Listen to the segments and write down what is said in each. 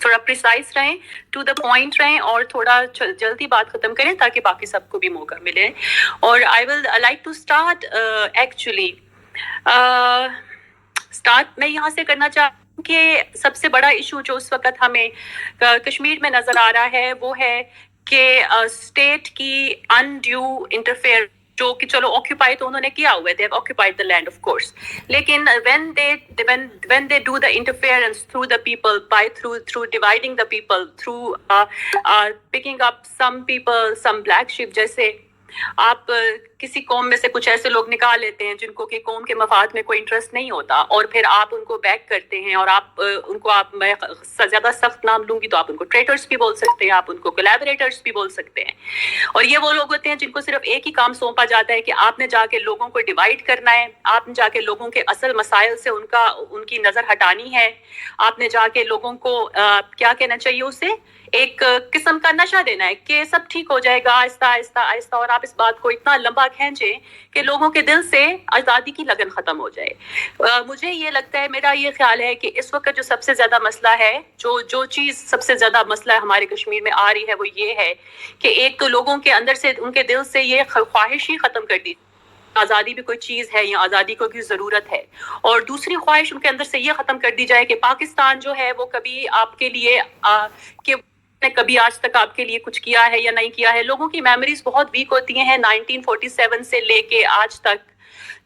تھوڑا پریسائز رہیں, to the point رہیں, اور تھوڑا جلدی بات ختم کریں تاکہ باقی سب کو بھی موقع ملے. اور I will like to start actually start میں یہاں سے کرنا چاہتی ہوں کہ سب سے بڑا ایشو جو اس وقت ہمیں کشمیر میں نظر آ رہا ہے وہ ہے کہ اسٹیٹ کی انڈیو انٹرفیئر, جو کہ چلو آکوپائی تو انہوں نے کیا ہوا ہے, they have occupied the land of course, لیکن when they do the interference through the people, by through dividing the people, through picking up some people, some black sheep, جیسے آپ کسی قوم میں سے کچھ ایسے لوگ نکال لیتے ہیں جن کو کہ قوم کے مفاد میں کوئی انٹرسٹ نہیں ہوتا, اور پھر آپ ان کو بیک کرتے ہیں, اور آپ ان کو, آپ میں زیادہ سخت نام لوں گی تو آپ ان کو ٹریٹرز بھی بول سکتے ہیں, آپ ان کو کولیبریٹرز بھی بول سکتے ہیں. اور یہ وہ لوگ ہوتے ہیں جن کو صرف ایک ہی کام سونپا جاتا ہے کہ آپ نے جا کے لوگوں کو ڈیوائڈ کرنا ہے, آپ نے جا کے لوگوں کے اصل مسائل سے ان کی نظر ہٹانی ہے, آپ نے جا کے لوگوں کو کیا کہنا چاہیے اسے, ایک قسم کا نشہ دینا ہے کہ سب ٹھیک ہو جائے گا آہستہ آہستہ آہستہ, اور آپ اس بات کو اتنا لمبا کھینچیں کہ لوگوں کے دل سے آزادی کی لگن ختم ہو جائے. مجھے یہ لگتا ہے, میرا یہ خیال ہے کہ اس وقت جو سب سے زیادہ مسئلہ ہے, جو چیز سب سے زیادہ مسئلہ ہمارے کشمیر میں آ رہی ہے, وہ یہ ہے کہ ایک تو لوگوں کے اندر سے, ان کے دل سے یہ خواہش ہی ختم کر دی, آزادی بھی کوئی چیز ہے یا آزادی کو بھی ضرورت ہے, اور دوسری خواہش ان کے اندر سے یہ ختم کر دی جائے کہ پاکستان جو ہے وہ کبھی آپ کے لیے کہ نے کبھی آج تک آپ کے لیے کچھ کیا ہے یا نہیں کیا ہے. لوگوں کی میموریز بہت ویک ہوتی ہیں. 1947 سے لے کے آج تک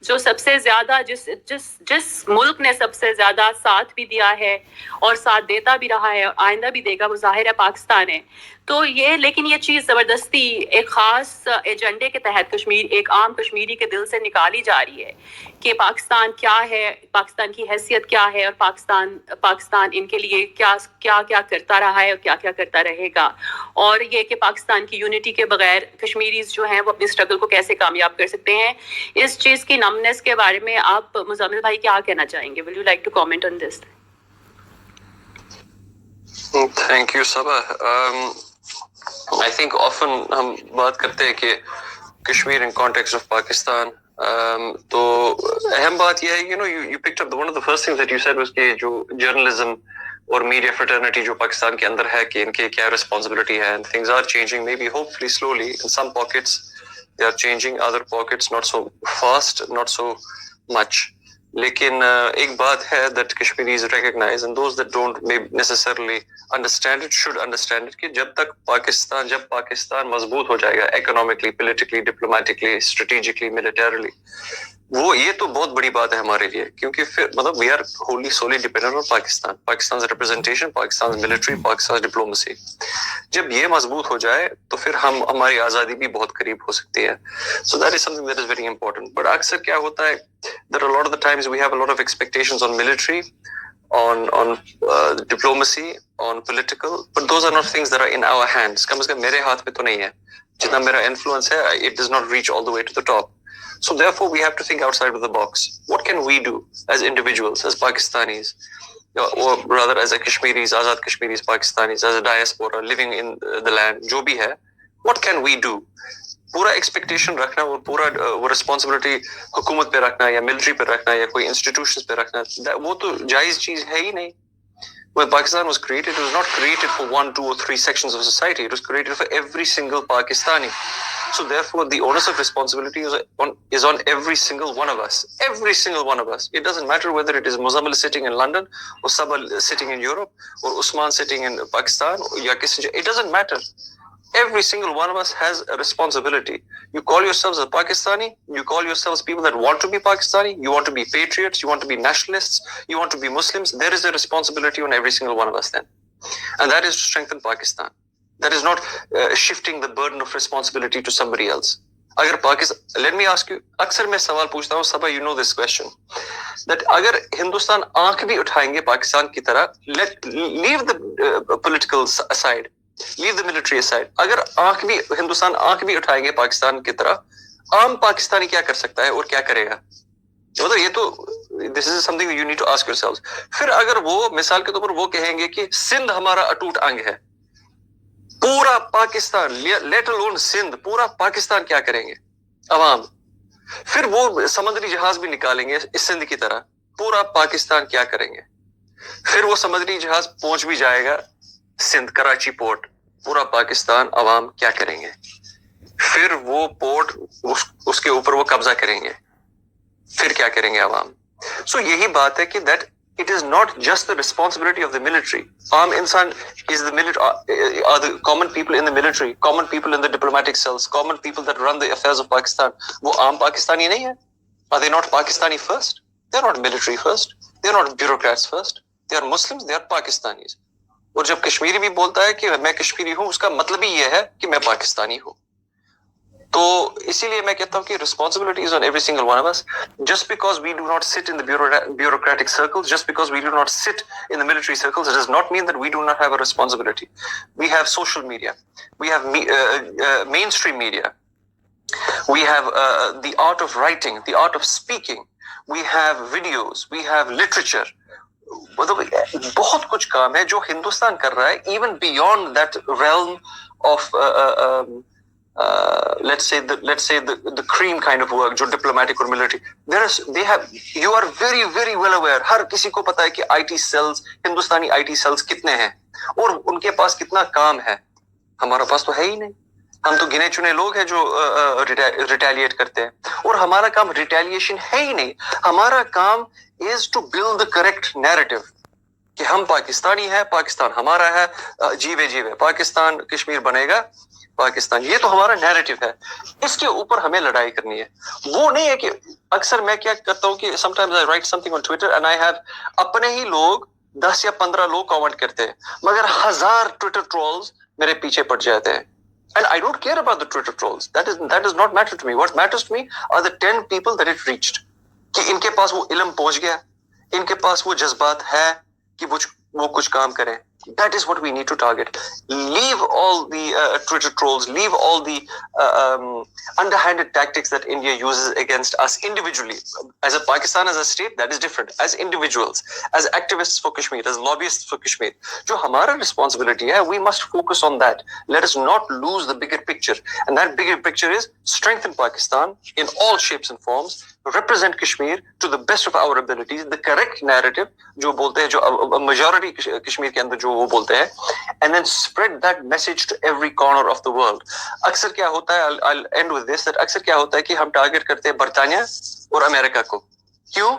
جو سب سے زیادہ جس ملک نے سب سے زیادہ ساتھ بھی دیا ہے اور ساتھ دیتا بھی رہا ہے, آئندہ بھی دے گا, وہ ظاہر ہے پاکستان ہے. تو یہ, لیکن یہ چیز زبردستی ایک خاص ایجنڈے کے تحت کشمیر, ایک عام کشمیری کے دل سے نکالی جا رہی ہے کہ پاکستان کیا ہے, پاکستان کی حیثیت کیا ہے, اور پاکستان ان کے لیے کیا کرتا رہا ہے اور کیا کرتا رہے گا, اور یہ کہ پاکستان کی یونٹی کے بغیر کشمیریز جو ہیں وہ اپنی اسٹرگل کو کیسے کامیاب کر سکتے ہیں. اس چیز کی نمنس کے بارے میں آپ مزمل بھائی کیا کہنا چاہیں گے؟ Will you like to comment on this? Thank you Saba. I think often ہم بات کرتے ہیں کہ Kashmir in context of Pakistan, تو اہم بات یہ ہے کہ you picked up one of the first things that you said was کہ جو جرنلزم اور میڈیا فرٹرنیٹی جو پاکستان کے اندر ہے کہ ان کے کیا ریسپانسبلٹی ہے, and things are changing, may be hopefully slowly, in some pockets they are changing, other pockets not so fast, not so much. لیکن ایک بات ہے that Kashmiris recognize, and those that don't may necessarily understand it should understand it, کہ جب پاکستان مضبوط ہو جائے گا economically, politically, diplomatically, strategically, militarily, وہ یہ تو بہت بڑی بات ہے ہمارے لیے, کیونکہ پھر مطلب we are wholly solely dependent on Pakistan, Pakistan's representation, Pakistan's military, Pakistan's diplomacy. جب یہ مضبوط ہو جائے تو پھر ہماری آزادی بھی بہت قریب ہو سکتی ہے. So that is something that is very important. But اکثر کیا ہوتا ہے, there are a lot of the times we have a lot of expectations on military, on diplomacy, on political, but those are not things that are in our hands. کم از کم میرے ہاتھ میں تو نہیں ہے, جتنا میرا انفلوئنس ہے it does not reach all the way to the top. So therefore we have to think outside of the box. What can we do as individuals, as Pakistanis, or rather as a Kashmiris, Azad Kashmiris, Pakistanis, as a diaspora living in the land, جو بھی ہے, what can we do? پورا expectation رکھنا اور پورا وہ responsibility حکومت پہ رکھنا یا ملٹری پہ رکھنا یا کوئی انسٹیٹیوشنز پہ رکھنا, وہ تو جائز چیز ہے ہی نہیں. When Pakistan was created, it was not created for 1, 2 or 3 sections of society. It was created for every single Pakistani. So therefore, the onus of responsibility is on every single one of us. Every single one of us. It doesn't matter whether it is Muzammil sitting in London, or Sabal sitting in Europe, or Usman sitting in Pakistan, or ya Kissinger. It doesn't matter. Every single one of us has a responsibility. You call yourselves a Pakistani, you call yourselves people that want to be Pakistani, you want to be patriots, you want to be nationalists, you want to be Muslims, there is a responsibility on every single one of us then. And that is to strengthen Pakistan. That is not shifting the burden of responsibility to somebody else. اگر Pakistan, let me ask you, اکثر میں سوال پوچھتا ہوں, صبا you know this question, that اگر ہندوستان آنکھ بھی اٹھائیں گے پاکستان کی طرح, leave the political aside, leave the military aside, اگر ہندوستان آنکھ بھی اٹھائیں گے پاکستان کی طرح, عام پاکستانی کیا کر سکتا ہے اور کیا کرے گا؟ مطلب یہ تو this is something you need to ask yourselves. پھر اگر وہ مثال کے طور پر وہ کہیں گے کہ سندھ ہمارا اٹوٹ انگ ہے, پورا پاکستان, let alone سندھ, پورا پاکستان کیا کریں گے عوام؟ پھر وہ سمندری جہاز بھی نکالیں گے اس سندھ کی طرح, پورا پاکستان کیا کریں گے؟ پھر وہ سمندری جہاز پہنچ بھی جائے گا, سندھ کراچی پورٹ پورا پاکستان عوام کیا کریں گے؟ پھر وہ پورٹ اس کے اوپر وہ قبضہ کریں گے، پھر کیا کریں گے عوام؟ سو یہی بات ہے کہ that it is not just the responsibility of the military. عام انسان is the military, are the common people in the military, common people in the diplomatic cells, common people that run the affairs of Pakistan. وہ عام پاکستانی نہیں ہے؟ Are they not Pakistani first? They are not military first. They are not bureaucrats first. They are Muslims. They are Pakistanis. اور جب کشمیری بھی بولتا ہے کہ میں کشمیری ہوں، اس کا مطلب ہی یہ ہے کہ میں پاکستانی ہوں. تو اسی لیے میں کہتا ہوں کہ responsibility is on every single one of us. Just because we do not sit in the bureaucratic circles, just because we do not sit in the military circles, it does not mean that we do not have a responsibility. We have social media. We have mainstream media. We have the art of writing, the art of speaking. We have videos. We have literature. مطلب بہت کچھ کام ہے جو ہندوستان کر رہا ہے even beyond that realm of let's say the cream kind of work جو diplomatic اور military. You are very very well aware. ہر کسی کو پتا ہے کہ IT cells، ہندوستانی IT cells کتنے ہیں اور ان کے پاس کتنا کام ہے. ہمارا پاس تو ہے ہی نہیں. ہم تو گنے چنے لوگ ہیں جو ریٹیلیٹ کرتے ہیں، اور ہمارا کام ریٹیلیشن ہے ہی نہیں. ہمارا کام is to build the correct narrative کہ ہم پاکستانی ہیں، پاکستان ہمارا ہے، جیوے جیوے پاکستان، کشمیر بنے گا پاکستان. یہ تو ہمارا نیریٹو ہے، اس کے اوپر ہمیں لڑائی کرنی ہے. وہ نہیں ہے کہ اکثر میں کیا کرتا ہوں کہ sometimes I write something on Twitter and I have اپنے ہی لوگ 10 یا 15 لوگ کامنٹ کرتے ہیں، مگر 1000 ٹویٹر ٹرولز میرے پیچھے پڑ جاتے ہیں. And I don't care about the Twitter trolls. That does not matter to me. What matters to me are the 10 people that it reached. کہ ان کے پاس وہ علم پہنچ گیا، ان کے پاس وہ جذبات ہے کہ وہ کچھ کام کریں. That is what we need to target. Leave all the Twitter trolls, leave all the underhanded tactics that India uses against us individually. As a Pakistan, as a state, that is different. As individuals, as activists for Kashmir, as lobbyists for Kashmir, jo hamara responsibility hai, we must focus on that. Let us not lose the bigger picture. And that bigger picture is strengthen Pakistan in all shapes and forms, represent Kashmir to the best of our abilities, the correct narrative, جو بولتے ہیں، جو majority Kashmir کے اندر جو وہ بولتے ہیں، and then spread that message to every corner of the world. اکثر کیا ہوتا ہے، I'll end with this, that اکثر کیا ہوتا ہے کہ ہم ٹارگٹ کرتے ہیں برطانیہ اور امریکہ کو. کیوں؟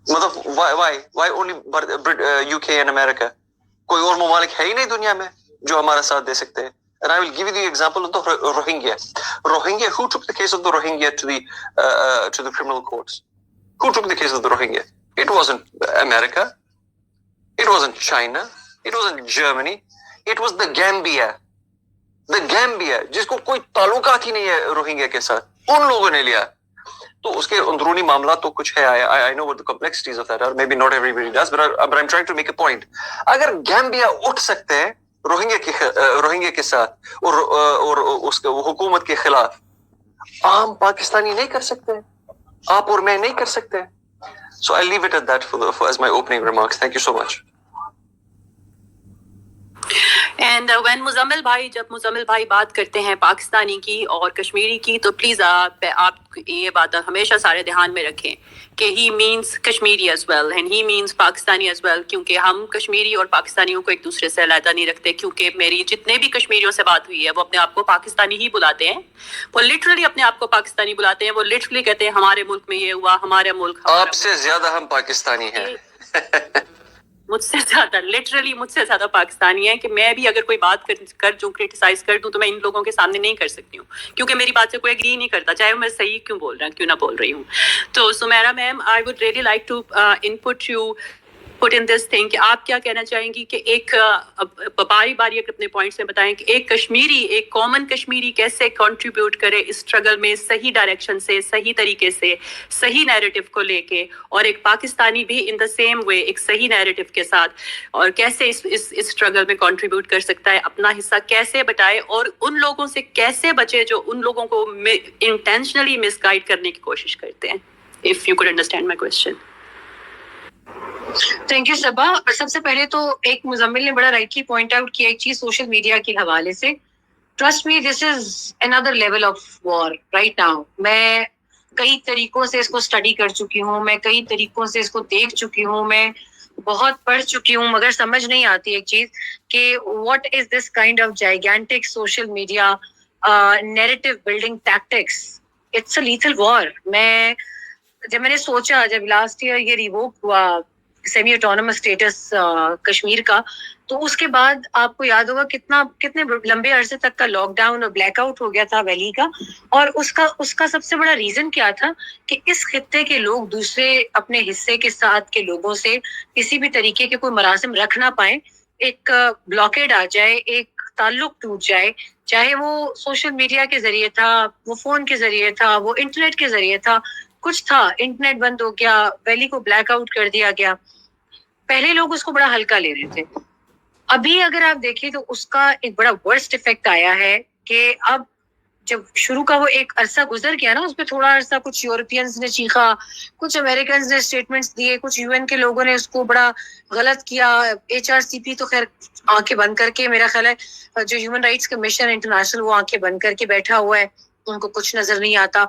مطلب why only UK and America؟ کوئی اور ممالک ہے ہی نہیں دنیا میں جو ہمارا ساتھ دے سکتے ہیں. And I will give you the example of the Rohingya. Rohingya, who took the case of the Rohingya to the criminal courts? Who took the case of the Rohingya? It wasn't America. It wasn't China. It wasn't Germany. It was the Gambia. The Gambia, جس کو کوئی تعلقات ہی نہیں ہے Rohingya کے ساتھ، ان لوگوں نے لیا. تو اس کے اندرونی معاملات تو کچھ ہے. I know what the complexities of that are. Maybe not everybody does, but I'm trying to make a point. اگر گیمبیا اٹھ سکتے ہیں روہنگیا کے ساتھ اور اس کے حکومت کے خلاف، عام پاکستانی نہیں کر سکتے، آپ اور میں نہیں کر سکتے. So I'll leave it at that as my opening remarks. Thank you so much. And when جب مزمل بھائی بات کرتے ہیں پاکستانی کی اور کشمیری کی، تو پلیز آپ یہ بات ہمیشہ سارے دھیان میں رکھیں کہ he means Kashmiri as well and he means Pakistani as well, کیونکہ ہم کشمیری اور پاکستانیوں کو ایک دوسرے سے علیحدہ نہیں رکھتے. کیونکہ میری جتنے بھی کشمیریوں سے بات ہوئی ہے وہ اپنے آپ کو پاکستانی ہی بلاتے ہیں، وہ لٹرلی اپنے آپ کو پاکستانی بلاتے ہیں، وہ لٹرلی کہتے ہیں ہمارے ملک میں یہ ہوا، ہمارے ملک. آپ سے زیادہ ہم پاکستانی ہیں. مجھ سے زیادہ، لٹرلی مجھ سے زیادہ پاکستانی ہے. کہ میں بھی اگر کوئی بات کر دوں، کرٹیسائز کر دوں، تو میں ان لوگوں کے سامنے نہیں کر سکتی ہوں، کیونکہ میری بات سے کوئی اگری نہیں کرتا، چاہے میں صحیح کیوں بول رہا ہوں، کیوں نہ بول رہی ہوں. تو Sameera ma'am, I would really like to input you put in this thing کہ آپ کیا کہنا چاہیں گی کہ ایک باری باری اپنے پوائنٹس میں بتائیں کہ ایک کشمیری، ایک کامن کشمیری کیسے کنٹریبیوٹ کرے اس اسٹرگل میں، صحیح ڈائریکشن سے، صحیح طریقے سے، صحیح نیریٹو کو لے کے، اور ایک پاکستانی بھی ان دا سیم وے ایک صحیح نیریٹو کے ساتھ، اور کیسے اس اسٹرگل میں کنٹریبیوٹ کر سکتا ہے، اپنا حصہ کیسے بٹائے، اور ان لوگوں سے کیسے بچے جو ان لوگوں کو انٹینشنلی مس گائڈ کرنے کی کوشش کرتے ہیں. If you could understand my question. Thank you Saba. سب سے پہلے تو ایک مزمل نے بڑا رائٹلی پوائنٹ آؤٹ کیا ایک چیز سوشل میڈیا کے حوالے سے. Trust me, this is another level of war right now. میں کئی طریقوں سے اس کو اسٹڈی کر چکی ہوں، میں کئی طریقوں سے اس کو دیکھ چکی ہوں. میں بہت پڑھ چکی ہوں مگر سمجھ نہیں آتی ایک چیز کہ what is this kind of gigantic social media narrative building tactics. It's a lethal war. جب میں نے سوچا جب لاسٹ ایئر یہ ریووک ہوا سیمی آٹونومس اسٹیٹس کشمیر کا, تو اس کے بعد آپ کو یاد ہوگا کتنے لمبے عرصے تک کا لاک ڈاؤن اور بلیک آؤٹ ہو گیا تھا ویلی کا. اور اس کا سب سے بڑا ریزن کیا تھا کہ اس خطے کے لوگ دوسرے اپنے حصے کے ساتھ کے لوگوں سے کسی بھی طریقے کے کوئی مراسم رکھ نہ پائیں. ایک بلاکیڈ آ جائے, ایک تعلق ٹوٹ جائے, چاہے وہ سوشل میڈیا کے ذریعے تھا, وہ فون کے ذریعے تھا, وہ انٹرنیٹ کے ذریعے تھا, کچھ تھا, انٹرنیٹ بند ہو گیا, ویلی کو بلیک آؤٹ کر دیا گیا. پہلے لوگ اس کو بڑا ہلکا لے رہے تھے. ابھی اگر آپ دیکھیں تو اس کا ایک بڑا ورسٹ افیکٹ آیا ہے کہ اب جب شروع کا وہ ایک عرصہ گزر گیا نا, اس پہ تھوڑا عرصہ کچھ یورپینز نے چیخا, کچھ امریکنز نے اسٹیٹمنٹس دیے, کچھ یو این کے لوگوں نے اس کو بڑا غلط کیا. ایچ آر سی پی تو خیر آنکھیں بند کر کے, میرا خیال ہے جو ہیومن رائٹس کمیشن انٹرنیشنل وہ آنکھیں بند کر کے بیٹھا ہوا ہے, ان کو کچھ نظر نہیں آتا.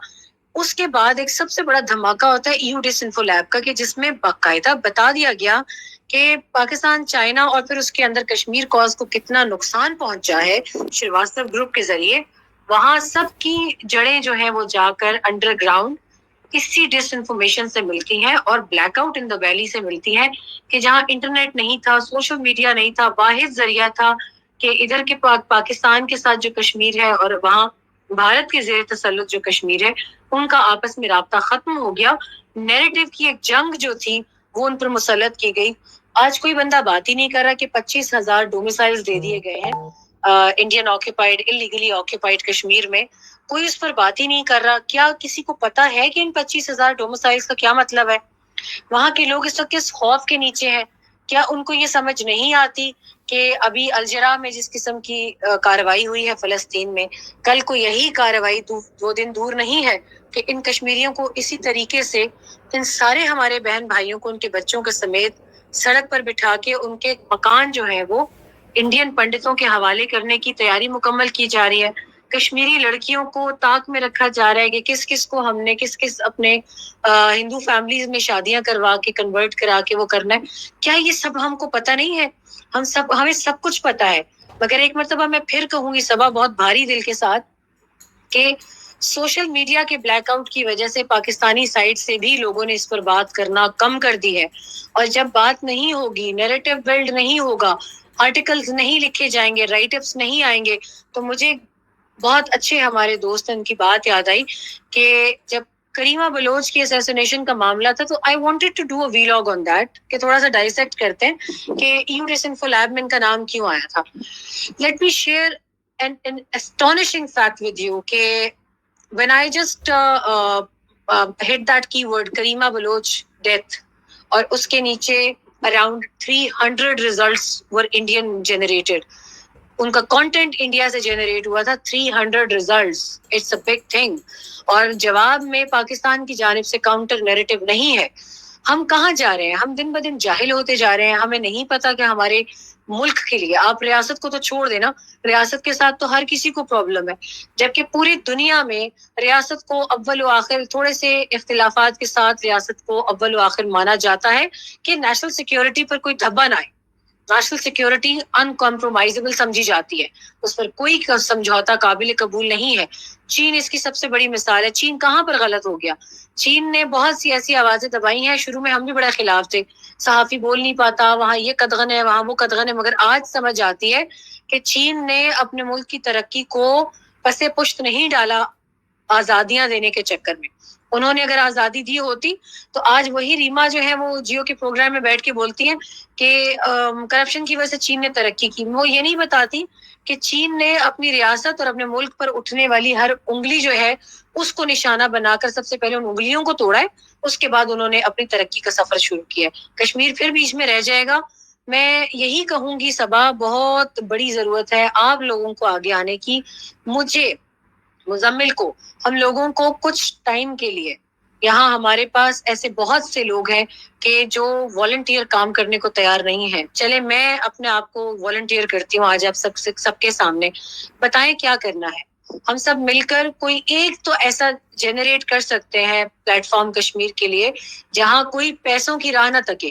اس کے بعد ایک سب سے بڑا دھماکہ ہوتا ہے ایو ڈس انفو لیب کا, کہ جس میں باقاعدہ بتا دیا گیا کہ پاکستان, چائنا اور پھر اس کے اندر کشمیر کاز کو کتنا نقصان پہنچا ہے شریواستو گروپ کے ذریعے. وہاں سب کی جڑیں جو ہیں وہ جا کر انڈر گراؤنڈ اسی ڈس انفارمیشن سے ملتی ہیں اور black out in the valley سے ملتی ہے, کہ جہاں انٹرنیٹ نہیں تھا, سوشل میڈیا نہیں تھا, واحد ذریعہ تھا کہ ادھر کے پاکستان کے ساتھ جو کشمیر ہے اور وہاں بھارت کے زیر تسلط جو کشمیر ہے, ان کا آپس میں رابطہ ختم ہو گیا. نیریٹو کی ایک جنگ جو تھی وہ ان پر مسلط کی گئی. آج کوئی بندہ بات ہی نہیں کر رہا کہ 25,000 ڈومیسائلز دے دیے گئے ہیں Indian occupied, illegally occupied Kashmir میں. کوئی اس پر بات ہی نہیں کر رہا. کیا کسی کو پتا ہے کہ ان 25,000 ڈومیسائلز کا کیا مطلب ہے؟ وہاں کے لوگ اس وقت کس خوف کے نیچے ہیں؟ کیا ان کو یہ سمجھ نہیں آتی کہ ابھی الجرا میں جس قسم کی کارروائی ہوئی ہے فلسطین میں, کل کو یہی کارروائی 2 دن دور نہیں ہے کہ ان کشمیریوں کو اسی طریقے سے, ان سارے ہمارے بہن بھائیوں کو ان کے بچوں کے سمیت سڑک پر بٹھا کے ان کے مکان جو ہیں وہ انڈین پنڈتوں کے حوالے کرنے کی تیاری مکمل کی جا رہی ہے. کشمیری لڑکیوں کو طاق میں رکھا جا رہا ہے کہ کس کس کو ہم نے کس کس اپنے ہندو فیملیز میں شادیاں کروا کے کنورٹ کرا کے وہ کرنا ہے. کیا یہ سب ہم کو پتہ نہیں ہے؟ ہمیں سب کچھ پتا ہے. مگر ایک مرتبہ میں پھر کہوں گی صبا بہت بھاری دل کے ساتھ کہ سوشل میڈیا کے بلیک آؤٹ کی وجہ سے پاکستانی سائٹ سے بھی لوگوں نے اس پر بات کرنا کم کر دی ہے. اور جب بات نہیں ہوگی, نیریٹو بلڈ نہیں ہوگا, آرٹیکلز نہیں لکھے جائیں گے, رائٹ اپس نہیں آئیں گے, تو مجھے بہت اچھے ہمارے دوست ان کی بات یاد آئی کہ جب کریمہ بلوچ کی اسیسینیشن کا معاملہ تھا تو I wanted to do a vlog on that, کہ تھوڑا سا ڈائسیکٹ کرتے ہیں کہ ایو ڈس انفو لیب میں ان کا نام کیوں آیا تھا. Let me share an astonishing fact with you کہ when I just hit that keyword کریمہ بلوچ death, اور اس کے نیچے around 300 results were Indian generated. ان کا کانٹینٹ انڈیا سے جنریٹ ہوا تھا. 300 results, it's a big thing. اور جواب میں پاکستان کی جانب سے کاؤنٹر نیریٹو نہیں ہے. ہم کہاں جا رہے ہیں؟ ہم دن بدن جاہل ہوتے جا رہے ہیں. ہمیں نہیں پتا کہ ہمارے ملک کے لیے, آپ ریاست کو تو چھوڑ دینا, ریاست کے ساتھ تو ہر کسی کو پرابلم ہے, جبکہ پوری دنیا میں ریاست کو اول و آخر, تھوڑے سے اختلافات کے ساتھ ریاست کو اول و آخر مانا جاتا ہے کہ نیشنل سیکیورٹی پر کوئی دھبا نہ آئے. نیشنل سیکیورٹی ان کمپرومائزیبل سمجھی جاتی ہے, اس پر کوئی سمجھوتا قابل قبول نہیں ہے. چین اس کی سب سے بڑی مثال ہے. چین کہاں پر غلط ہو گیا؟ چین نے بہت سی ایسی آوازیں دبائی ہیں, شروع میں ہم بھی بڑا خلاف تھے, صحافی بول نہیں پاتا, وہاں یہ قدغن ہے, وہاں وہ قدغن ہے, مگر آج سمجھ آتی ہے کہ چین نے اپنے ملک کی ترقی کو پسے پشت نہیں ڈالا آزادیاں دینے کے چکر میں. انہوں نے اگر آزادی دی ہوتی تو آج وہی ریما جو ہے وہ جیو کے پروگرام میں بیٹھ کے بولتی ہیں کہ کرپشن کی وجہ سے چین نے ترقی کی. وہ یہ نہیں بتاتی کہ چین نے اپنی ریاست اور اپنے ملک پر اٹھنے والی ہر انگلی جو ہے اس کو نشانہ بنا کر سب سے پہلے ان انگلیوں کو توڑا ہے, اس کے بعد انہوں نے اپنی ترقی کا سفر شروع کیا ہے. کشمیر پھر بیچ میں رہ جائے گا. میں یہی کہوں گی صبا, بہت بڑی ضرورت ہے آپ لوگوں کو آگے آنے کی. مجھے, مزمل کو, ہم لوگوں کو کچھ ٹائم کے لیے, یہاں ہمارے پاس ایسے بہت سے لوگ ہیں کہ جو والنٹیئر کام کرنے کو تیار نہیں ہیں. چلے میں اپنے آپ کو والنٹیئر کرتی ہوں آج آپ سب کے سامنے. بتائیں کیا کرنا ہے؟ ہم سب مل کر کوئی ایک تو ایسا جنریٹ کر سکتے ہیں پلیٹ فارم کشمیر کے لیے جہاں کوئی پیسوں کی راہ نہ تکے.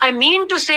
I mean to say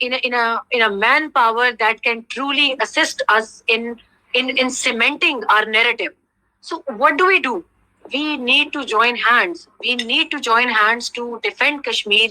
in a manpower that can truly assist us in cementing our narrative. So what do? We need to join hands. We need to join hands to defend Kashmir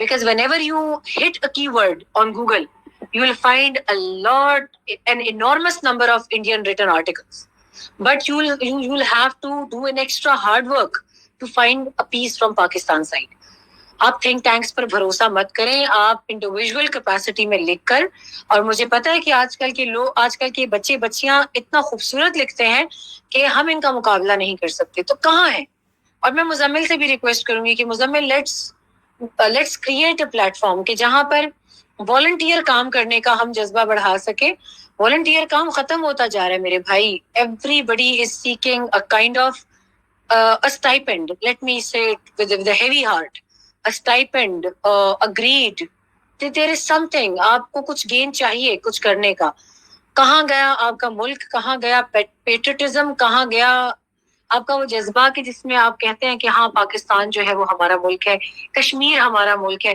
Because whenever you hit a keyword on Google, you will find an enormous number of Indian written articles. But you will have to do an extra hard work to find a piece from Pakistan side. آپ think tanks پر بھروسہ مت کریں, آپ individual capacity میں لکھ کر, اور مجھے پتا ہے کہ آج کل کے بچے بچیاں اتنا خوبصورت لکھتے ہیں کہ ہم ان کا مقابلہ نہیں کر سکتے, تو کہاں ہے. اور میں مزمل سے بھی ریکویسٹ کروں گی کہ Muzammil let's create a plate form کہ جہاں پر والنٹیئر کام کرنے کا ہم جذبہ بڑھا سکیں. والنٹیئر کام ختم ہوتا جا رہا ہے میرے بھائی. Everybody is seeking a kind of a stipend, let me say it with a heavy heart, a stipend, a greed, there is something, آپ کو کچھ گین چاہیے کچھ کرنے کا. کہاں گیا آپ کا ملک, کہاں گیا پیٹریٹزم, کہاں گیا آپ کا وہ جذبہ کہ جس میں آپ کہتے ہیں کہ ہاں پاکستان جو ہے وہ ہمارا ملک ہے, کشمیر ہمارا ملک ہے.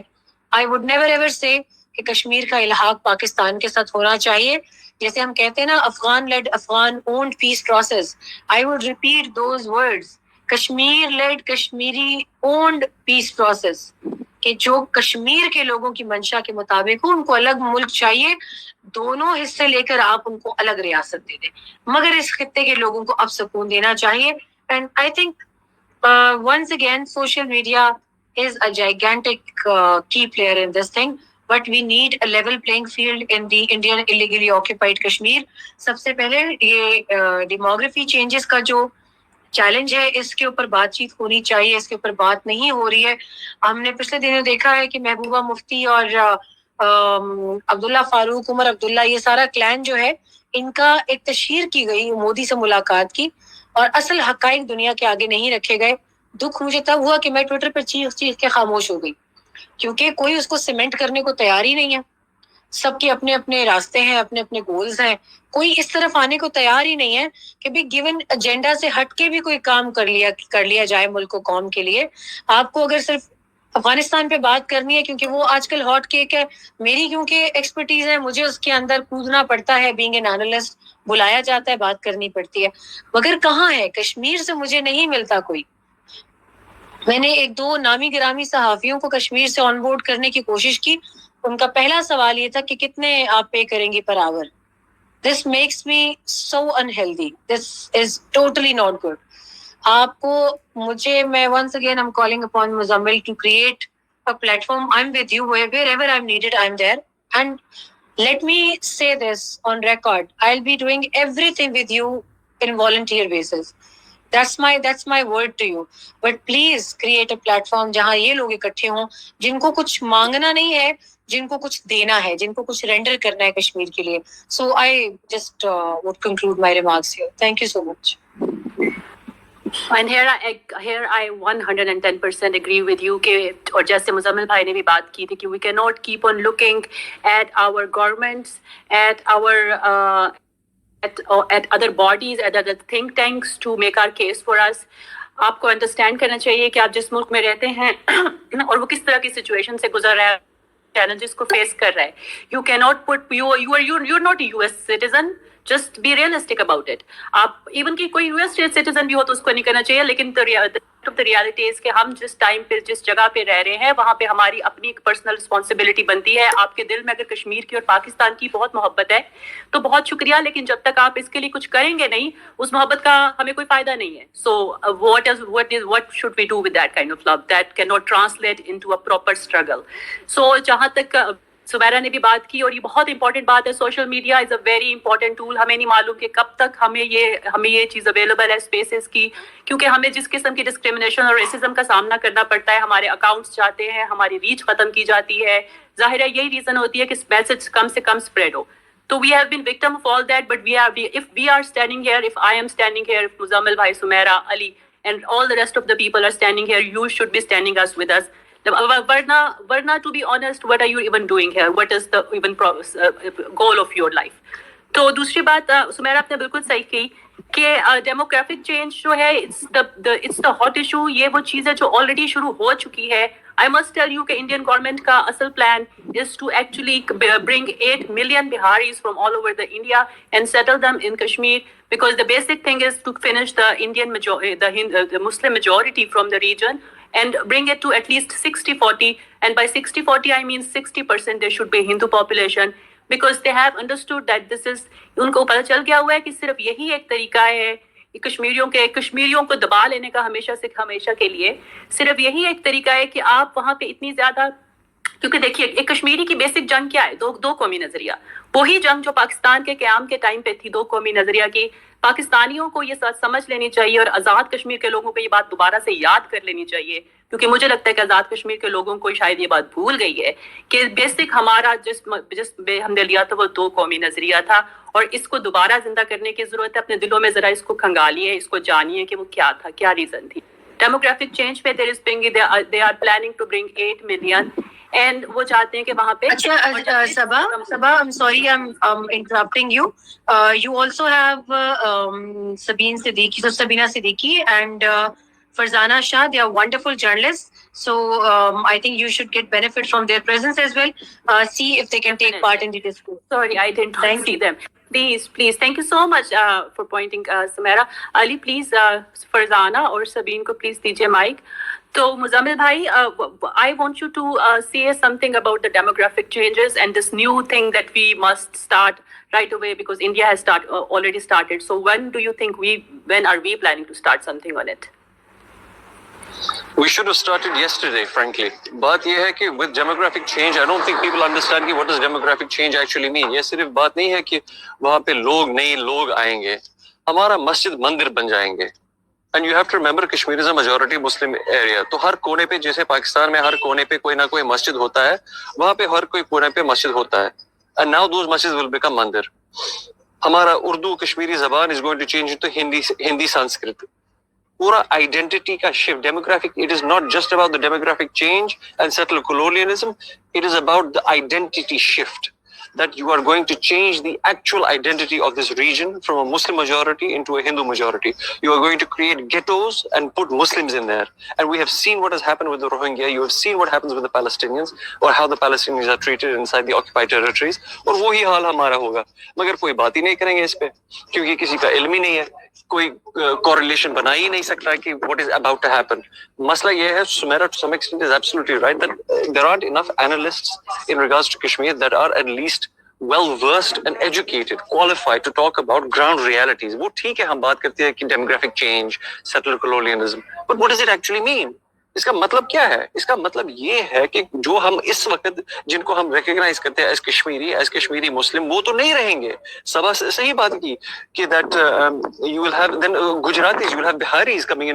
I would never ever say کہ کشمیر کا الحاق پاکستان کے ساتھ ہونا چاہیے. جیسے ہم کہتے ہیں نا Afghan led Afghan owned peace process, I would repeat those words, Kashmir led Kashmiri owned peace process, کہ جو کشمیر کے لوگوں کی منشا کے مطابق ہو, ان کو الگ ملک چاہیے, دونوں حصے لے کر آپ ان کو الگ ریاست دے دیں, مگر اس خطے کے لوگوں کو اب سکون دینا چاہیے. And I think once again social media is a gigantic key player in this thing, but we need a level playing field in the Indian illegally occupied Kashmir. سب سے پہلے یہ ڈیموگرافی چینجز کا جو چیلنج ہے اس کے اوپر بات چیت ہونی چاہیے, اس کے اوپر بات نہیں ہو رہی ہے. ہم نے پچھلے دنوں دیکھا ہے کہ محبوبہ مفتی اور عبداللہ فاروق, عمر عبداللہ, یہ سارا کلین جو ہے ان کا ایک تشہیر کی گئی مودی سے ملاقات کی, اور اصل حقائق دنیا کے آگے نہیں رکھے گئے. دکھ مجھے تب ہوا کہ میں ٹویٹر پر چیخ کے خاموش ہو گئی, کیونکہ کوئی اس کو سیمنٹ کرنے کو تیار ہی نہیں ہے. سب کے اپنے اپنے راستے ہیں, اپنے اپنے گولز ہیں, کوئی اس طرف آنے کو تیار ہی نہیں ہے کہ بھی گیون ایجنڈا سے ہٹ کے بھی کوئی کام کر لیا جائے ملک و قوم کے لیے. آپ کو اگر صرف افغانستان پہ بات کرنی ہے کیونکہ وہ آج کل ہاٹ کیک ہے, میری کیونکہ ایکسپرٹیز ہے, مجھے اس کے اندر کودنا پڑتا ہے, بینگ این اینالسٹ بلایا جاتا ہے, بات کرنی پڑتی ہے. مگر کہاں ہے کشمیر سے مجھے نہیں ملتا کوئی. میں نے ایک دو نامی گرامی صحافیوں کو کشمیر سے آن بورڈ کرنے کی کوشش کی. ان کا پہلا سوال یہ تھا کہ کتنے آپ پے کریں گے per hour. This makes me so unhealthy, this is totally not good. آپ کو مجھے میں once again I'm calling upon Muzammil to create a platform. I'm with you wherever I'm needed, I'm there. And let me say this on record, I'll be doing everything with you in volunteer basis. That's my word to you. But please create a platform جہاں یہ لوگ اکٹھے ہوں جن کو کچھ مانگنا نہیں ہے, جن کو کچھ دینا ہے, جن کو کچھ رینڈر کرنا ہے کشمیر کے لیے. So I just would conclude my remarks here. Thank you so much. And here I 110% agree with you کہ اور جیسے مزمل بھائی نے بھی بات کی تھی کہ we cannot keep on looking at our governments, at our at other bodies, at other think tanks to make our case for us. آپ کو انڈرسٹینڈ کرنا چاہیے کہ آپ جس ملک میں رہتے ہیں اور وہ کس طرح کی سچویشن سے گزر رہا ہے, چیلنجز کو فیس کر رہا ہے. You cannot put you're not a US citizen. Just be realistic about it. آپ ایون کہ کوئی US citizen بھی ہو تو اس کو نہیں کرنا چاہیے, لیکن the reality is کہ ہم جس ٹائم پہ جس جگہ پہ رہ رہے ہیں وہاں پہ ہماری اپنی ایک پرسنل رسپانسبلٹی بنتی ہے. آپ کے دل میں اگر کشمیر کی اور پاکستان کی بہت محبت ہے تو بہت شکریہ, لیکن جب تک آپ اس کے لیے کچھ کریں گے نہیں, اس محبت کا ہمیں کوئی فائدہ نہیں ہے. So what should we do with that kind of love that cannot translate into a proper struggle? So جہاں تک سمیرا نے بھی بات کی, اور یہ بہت امپورٹنٹ بات ہے, social media is a very important tool. ہمیں نہیں معلوم کہ کب تک ہمیں یہ چیز اویلیبل ہے اسپیسز کی, کیونکہ ہمیں جس قسم کی ڈسکریمنیشن اور ریسزم کا سامنا کرنا پڑتا ہے, ہمارے اکاؤنٹس جاتے ہیں, ہماری ریچ ختم کی جاتی ہے. ظاہر ہے یہی ریزن ہوتی ہے کہ میسج کم سے کم اسپریڈ ہو. تو we have been victim of all that, but if we are standing here, if I am standing here, if Muzammil bhai, Sumaira, Ali and all the rest of the people are standing here, you should be standing with us. ورنہ to be honest, what are you even doing here? What is the even goal of your life? تو دوسری بات سمیرا آپ نے بالکل صحیح کی کہ ڈیموگرافک چینج جو ہے it's the hot issue. یہ وہ چیز ہے جو آلریڈی شروع ہو چکی ہے. I must tell you کہ انڈین گورنمنٹ کا اصل plan is to actually bring 8 million Biharis from all over the India and settle them in Kashmir, because the basic thing is to finish the the Muslim majority from the region and bring it to at least 60-40, and by 60-40 I mean 60% there should be Hindu population, because they have understood that this is, ان کو پتہ چل گیا ہوا ہے کہ صرف یہی ایک طریقہ ہے کشمیریوں کو دبا لینے کا ہمیشہ کے لیے صرف یہی ایک طریقہ ہے کہ آپ وہاں پہ اتنی زیادہ، کیونکہ دیکھیے ایک کشمیری کی بیسک جنگ کیا ہے؟ دو قومی نظریہ. وہی جنگ جو پاکستان کے قیام کے ٹائم پہ تھی، دو قومی نظریہ کی. پاکستانیوں کو یہ سمجھ لینی چاہیے اور آزاد کشمیر کے لوگوں کو یہ بات دوبارہ سے یاد کر لینی چاہیے، کیونکہ مجھے لگتا ہے کہ آزاد کشمیر کے لوگوں کو شاید یہ بات بھول گئی ہے کہ بیسک ہمارا جس میں ہم نے لیا تھا وہ دو قومی نظریہ تھا، اور اس کو دوبارہ زندہ کرنے کی ضرورت ہے. اپنے دلوں میں ذرا اس کو کھنگالیے، اس کو جانیے کہ وہ کیا تھا، کیا ریزن تھی. ڈیموگرافک چینج پہ they are planning to bring 8 million and وہ چاہتے ہیں کہ وہاں پہ. اچھا صبا I'm sorry I'm interrupting you. You also have Sabina Siddiqui and Farzana Shah. They are wonderful journalists. So I think you should get benefit from their presence as well. See if they can take part in the discourse. Sorry, I didn't see them. Please. Thank you so much for pointing, Sumaira. Ali, please, Farzana or Sabine ko please دیجیے mic. So, Muzammil bhai, I want you to say something about the demographic changes and this new thing that we must start right away because India has already started. So, when are we planning to start something on it? We should have started yesterday, frankly. بات یہ ہے کہ with demographic change, I don't think people understand what does demographic change actually mean. یہ صرف بات نہیں ہے کہ وہاں پہ نئے لوگ آئیں گے. ہمارا مسجد مندر بن جائیں گے. And you have to remember Kashmir is a majority Muslim area. تو ہر کونے پہ جیسے پاکستان میں ہر کونے پہ کوئی نہ کوئی مسجد ہوتا ہے، وہاں پہ ہر کوئی کونے پہ مسجد ہوتا ہے. And now those masjids will become مندر. ہمارا اردو کشمیری زبان is going to change into Hindi Sanskrit. پورا آئیڈینٹی کا shift. Demographic it is not just about the demographic change and settle colonialism, it is about the identity shift that you are going to change the actual identity of this region from a Muslim majority into a Hindu majority. You are going to create ghettos and put Muslims in there. And we have seen what has happened with the Rohingya. You have seen what happens with the Palestinians or how the Palestinians are treated inside the occupied territories. اور وہی حال ہمارا ہوگا. مگر کوئی بات ہی نہیں کریں گے اس پہ کیونکہ کسی کا علم ہی نہیں ہے. کوئی correlation بنا ہی نہیں سکتا کہ what is about to happen. مسئلہ یہ ہے, Sumaira to some extent is absolutely right, that there aren't enough analysts in regards to Kashmir that are at least well versed and educated, qualified to talk about ground realities. وہ ٹھیک ہے ہم بات کرتے ہیں کہ demographic change, settler colonialism, but what does it actually mean? اس کا مطلب کیا ہے؟ اس کا مطلب یہ ہے کہ جو ہم اس وقت جن کو ہم ریکگنائز کرتے ہیں ایز کشمیری مسلم, وہ تو نہیں رہیں گے. سبا صحیح بات کی کہ that you will have then Gujaratis, you will have Biharis coming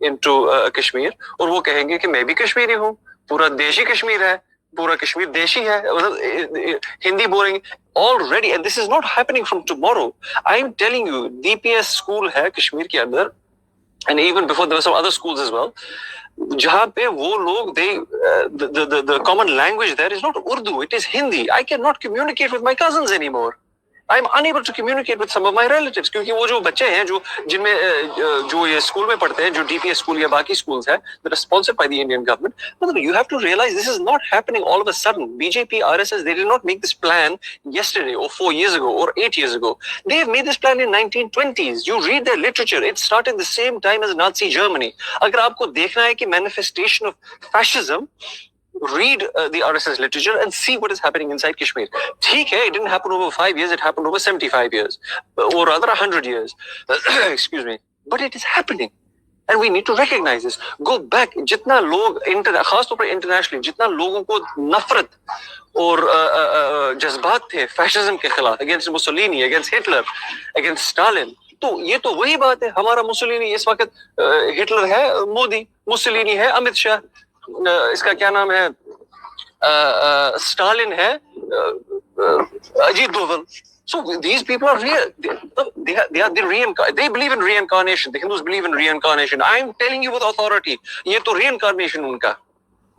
into Kashmir, اور وہ کہیں گے کہ میں بھی کشمیری ہوں, پورا دیشی کشمیر ہے, پورا کشمیر دیشی ہے, ہندی بولیں گے already, and this is not happening from tomorrow. I am telling you, DPS school ہے کشمیر کے اندر, and even before there were some other schools as well, جہاں پہ وہ لوگ the common language there is not Urdu, it is Hindi. I cannot communicate with my cousins anymore. I am unable to communicate with some of my relatives, کیونکہ وہ جو بچے ہیں جن میں جو یہ اسکول میں پڑھتے ہیں, جو ڈی پی ایس اسکول یا باقی اسکولس ہیں that are sponsored by the Indian government, you have to realize this is not happening all of a sudden. BJP, RSS, they did not make this plan yesterday or 4 years ago or 8 years ago. They have made this plan in 1920s. You read their literature, it started the same time as Nazi Germany. اگر آپ کو دیکھنا ہے کہ manifestation of fascism, read the RSS literature and see what is happening inside Kashmir. ٹھیک ہے, it didn't happen over 5 years, it happened over 75 years or rather 100 years. Excuse me, but it is happening and we need to recognize this. Go back, جتنا لوگ خاص طور پر internationally جتنا لوگوں کو نفرت اور جذبات تھے فیشزم کے خلاف, against Mussolini, against Hitler, against Stalin, تو یہ تو وہی بات ہے. ہمارا موسولینی اس وقت, ہٹلر ہے مودی, موسولینی ہے امت شاہ, اس کا کیا نام ہے, اسٹالن ہے Ajit Doval. So these people are real. They believe in reincarnation. The Hindus believe in reincarnation. I am telling you with authority, یہ تو reincarnation ان کا.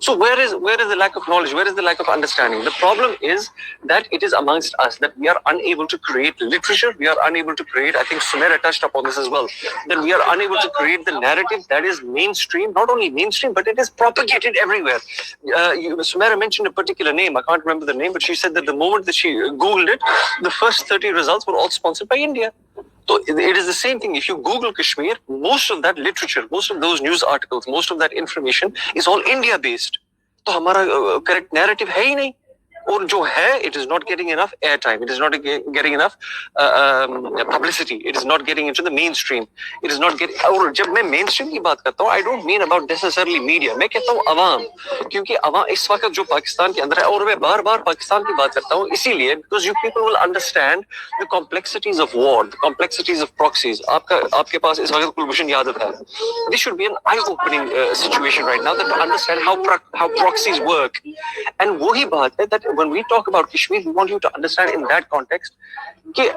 So where is the lack of knowledge? Where is the lack of understanding? The problem is that it is amongst us, that we are unable to create literature. We are unable to create, I think Sumaira touched upon this as well, that we are unable to create the narrative that is mainstream, not only mainstream, but it is propagated everywhere. Sumaira mentioned a particular name. I can't remember the name, but she said that the moment that she Googled it, the first 30 results were all sponsored by India. So it is the same thing. If you Google Kashmir, most of that literature, most of those news articles, most of that information is all India based. تو ہمارا correct narrative ہے ہی نہیں. اور جو ہے it is not getting enough airtime, it is not getting enough publicity, it is not getting into the mainstream, it is not getting. اور جب میں mainstream کی بات کرتا ہوں I don't mean about necessarily media, میں کہتا ہوں عوام, کیونکہ عوام اس وقت جو پاکستان کے اندر ہے, اور میں بار بار پاکستان کی بات کرتا ہوں اسی لیے because you people will understand the complexities of war, the complexities of proxies. آپ کے پاس اس وقت کلبھوشن یادو ہے. This should be an eye-opening situation right now that to understand how proxies work. And وہی بات ہے that when we talk about Kashmir, we want you to understand in that context کہ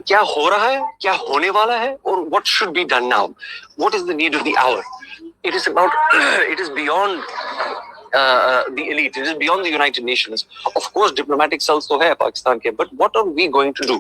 کیا ہو رہا ہے, کیا ہونے والا ہے, اور what should be done now, what is the need of the hour. It is about it is beyond the elite, it is beyond the United Nations. Of course diplomatic cells to hai Pakistan ke, but what are we going to do?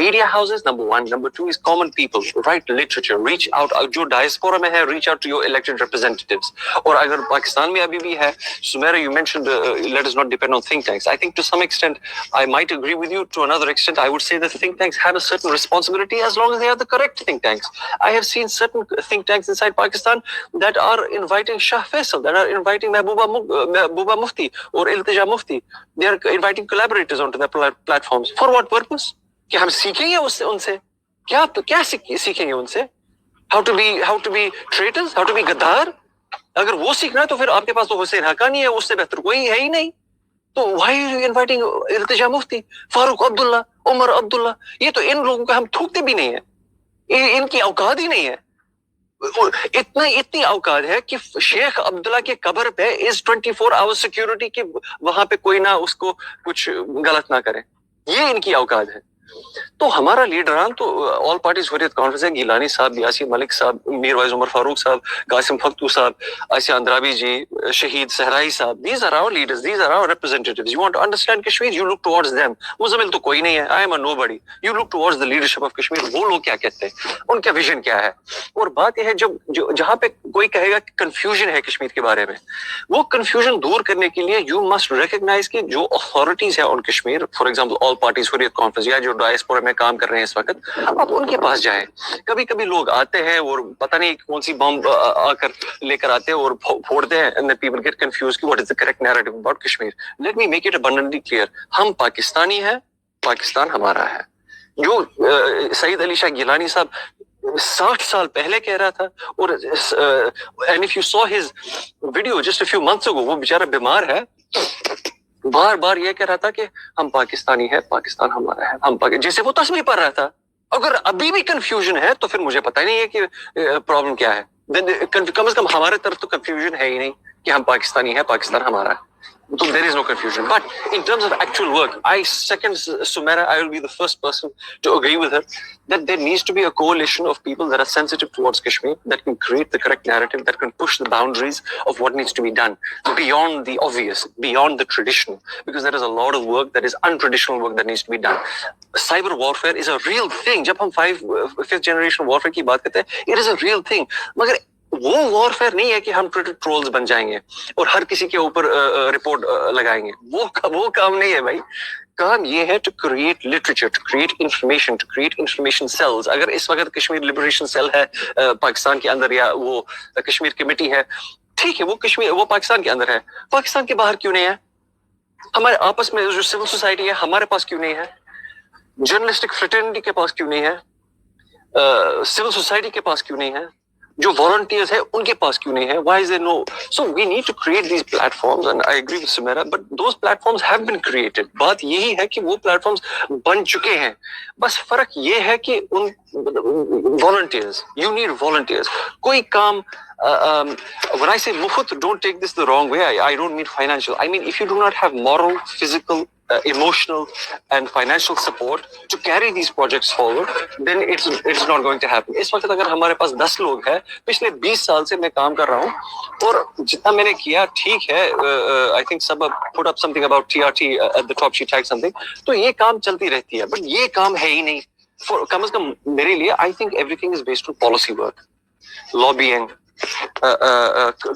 Media houses, number one. Number two is common people, write literature, reach out. Jo diaspora mein hai, reach out to your elected representatives. Or agar Pakistan mein abhi bhi hai, Sumaira, you mentioned let us not depend on think tanks. I think to some extent I might agree with you. To another extent I would say that think tanks have a certain responsibility as long as they are the correct think tanks. I have seen certain think tanks inside Pakistan that are inviting Shah Faisal, that are inviting Mahbooba Mufti or Iltija Mufti. They are inviting collaborators onto their platforms. For what purpose? کہ ہم سیکھیں گے ان سے کیا سیکھیں گے ان سے؟ How to be traitors, how to be غدار. اگر وہ سیکھنا ہے تو پھر آپ کے پاس تو حسین حقانی ہے, اس سے بہتر کوئی ہے ہی نہیں. تو why are you inviting التجا مفتی, فاروق عبداللہ, عمر عبداللہ؟ یہ تو ان لوگوں کو ہم تھوکتے بھی نہیں ہیں, ان کی اوقات ہی نہیں ہے. اتنی اوقات ہے کہ شیخ عبداللہ کے قبر پہ is 24 hours security کہ وہاں پہ کوئی نہ اس کو کچھ غلط نہ کرے. یہ ان کی اوقات ہے. تو ہمارا لیڈران تو آل پارٹیز حریت کانفرنس ہے, گیلانی صاحب, یاسین ملک صاحب, میر وائز عمر فاروق صاحب, قاسم فختو صاحب, آسیہ اندرابی جی, شہید صحرائی صاحب. These are our leaders, these are our representatives. You want to understand Kashmir, you look towards them. Muzammil تو کوئی نہیں ہے, I am a nobody. You look towards the leadership of Kashmir. وہ لوگ کیا کہتے ہیں, ان کا ویژن کیا ہے. اور بات یہ ہے جہاں پہ کوئی کہے گا کہ کنفیوژن ہے کشمیر کے بارے میں, وہ کنفیوژن دور کرنے کے لیے you must recognize کہ جو اتھارٹیز ہیں on Kashmir, for example all parties Hurriyat conference یا جو ڈائسپورا میں کام کر رہے ہیں اس وقت, آپ ان کے پاس جائیں. کبھی لوگ آتے ہیں اور پتہ نہیں کون سی بم آ کر لے کر آتے ہیں اور پھوڑتے ہیں, and then people get confused کہ what is the correct narrative about Kashmir. Let me make it abundantly clear. ہم پاکستانی ہیں, پاکستان ہمارا ہے. جو سعید علی شاہ گیلانی صاحب 60 سال پہلے کہہ رہا تھا, اور and if you saw his video just a few months ago, وہ بیچارہ بیمار ہے, بار یہ کہہ رہا تھا کہ ہم پاکستانی ہیں, پاکستان ہمارا ہے, جیسے وہ تصویر پڑھ رہا تھا. اگر ابھی بھی کنفیوژن ہے تو پھر مجھے پتہ ہی نہیں ہے کہ پرابلم کیا ہے. کم از کم ہمارے طرف تو کنفیوژن ہے ہی نہیں کہ ہم پاکستانی ہیں, پاکستان ہمارا ہے. So there is no confusion. But in terms of actual work, I second Sumaira, I will be the first person to agree with her that there needs to be a coalition of people that are sensitive towards Kashmir, that can create the correct narrative, that can push the boundaries of what needs to be done beyond the obvious, beyond the traditional, because there is a lot of work that is untraditional work that needs to be done. Cyber warfare is a real thing. جب ہم 5th generation warfare کی بات کرتے ہیں, it is a real thing. مگر وہ warfare نہیں ہے کہ ہم ٹرولز بن جائیں گے اور ہر کسی کے اوپر رپورٹ لگائیں گے. وہ کام نہیں ہے بھائی. کام یہ ہے to create literature, to create information, to create information cells. اگر اس وقت کشمیر لبریشن سیل ہے پاکستان کے اندر, یا وہ کشمیر کمیٹی ہے, ٹھیک ہے, وہ پاکستان کے اندر ہے. پاکستان کے باہر کیوں نہیں ہے؟ ہمارے آپس میں جو سول سوسائٹی ہے ہمارے پاس کیوں نہیں ہے؟ جرنلسٹک فریٹرنیٹی کے پاس کیوں نہیں ہے؟ سول سوسائٹی کے پاس کیوں نہیں ہے؟ جو volunteers ہیں ان کے پاس کیوں نہیں ہے؟ Why is there no? So we need to create these platforms, and I agree with Sumaira, but those platforms have been created. بات یہی ہے کہ وہ platforms بن چکے ہیں, بس فرق یہ ہے کہ ان volunteers, you need volunteers. کوئی کام when I say مفت, don't take this the wrong way, I don't mean financial. I mean if you do not have moral, physical, emotional and financial support to carry these projects forward, then it's not going to happen. اس وقت اگر ہمارے پاس 10 لوگ ہیں, پچھلے 20 سال سے میں کام کر رہا ہوں, اور جتنا میں نے کیا ٹھیک ہے, I think Sabah put up something about TRT at the top, she tagged something, تو یہ کام چلتی رہتی ہے, بٹ یہ کام ہے ہی نہیں. کم از کم میرے لیے I think everything is based on policy work, lobbying,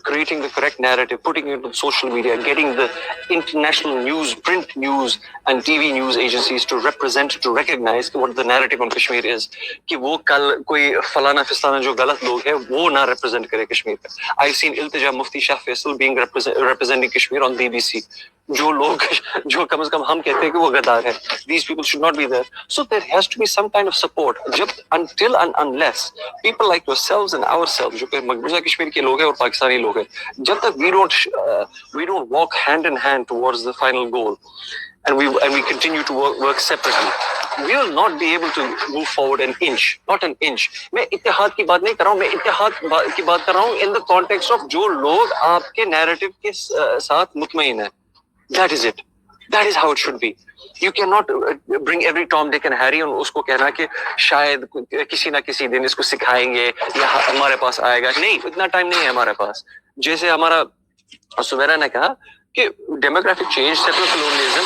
creating the correct narrative, putting it on social media, getting the international news, print news and TV news agencies to represent, to recognize what the narrative on Kashmir is, کہ وہ کل کوئی فلانا فستانا جو غلط لوگ ہیں وہ نہ represent کرے کشمیر پہ. I've seen Iltija Mufti Shah Faisal being representing Kashmir on BBC. جو لوگ جو کم از کم ہم کہتے ہیں کہ وہ غدار ہے. These people should not be there. So there has to be some kind of support. جب until and unless people like yourselves and ourselves, جو کہ مقبوضہ کشمیر کے لوگ ہیں اور پاکستانی لوگ ہیں, جب تک we don't walk hand in hand towards the final goal and we continue to work separately, we will not be able to move forward an inch, not an inch. میں اتحاد کی بات نہیں کر رہا ہوں, میں اتحاد کی بات کر رہا ہوں in the context of جو لوگ آپ کے نیریٹو کے ساتھ مطمئن ہیں. That is it. That is how it should be. You cannot bring every Tom, Dick and Harry اور اس کو کہنا کہ شاید کسی نہ کسی دن اس کو سکھائیں گے یا ہمارے پاس آئے گا. نہیں, اتنا ٹائم نہیں ہے ہمارے پاس. جیسے ہمارا سمیرا نے کہا کہ demographic change, settler colonialism,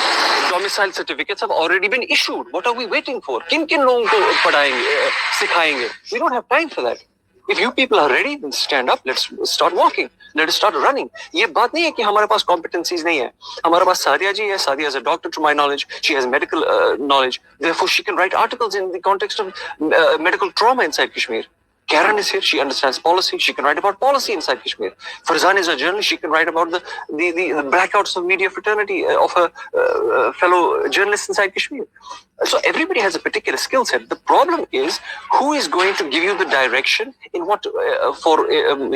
domicile certificates have already been issued. What are we waiting for? کن کن لوگوں کو پڑھائیں گے, سکھائیں گے؟ We don't have time for that. If you people are ready, then stand up. Let's start walking. Let's start running. یہ بات نہیں ہے کہ ہمارے پاس competencies نہیں ہے. ہمارے پاس سادیہ جی ہے. Sadia is a doctor to my knowledge. She has medical knowledge. Therefore, she can write articles in the context of medical trauma inside Kashmir. Karen is here. She understands policy. She can write about policy inside Kashmir. Farzan is a journalist. She can write about the blackouts of media fraternity of a fellow journalist inside Kashmir. So everybody has a particular skill set. The problem is who is going to give you the direction in what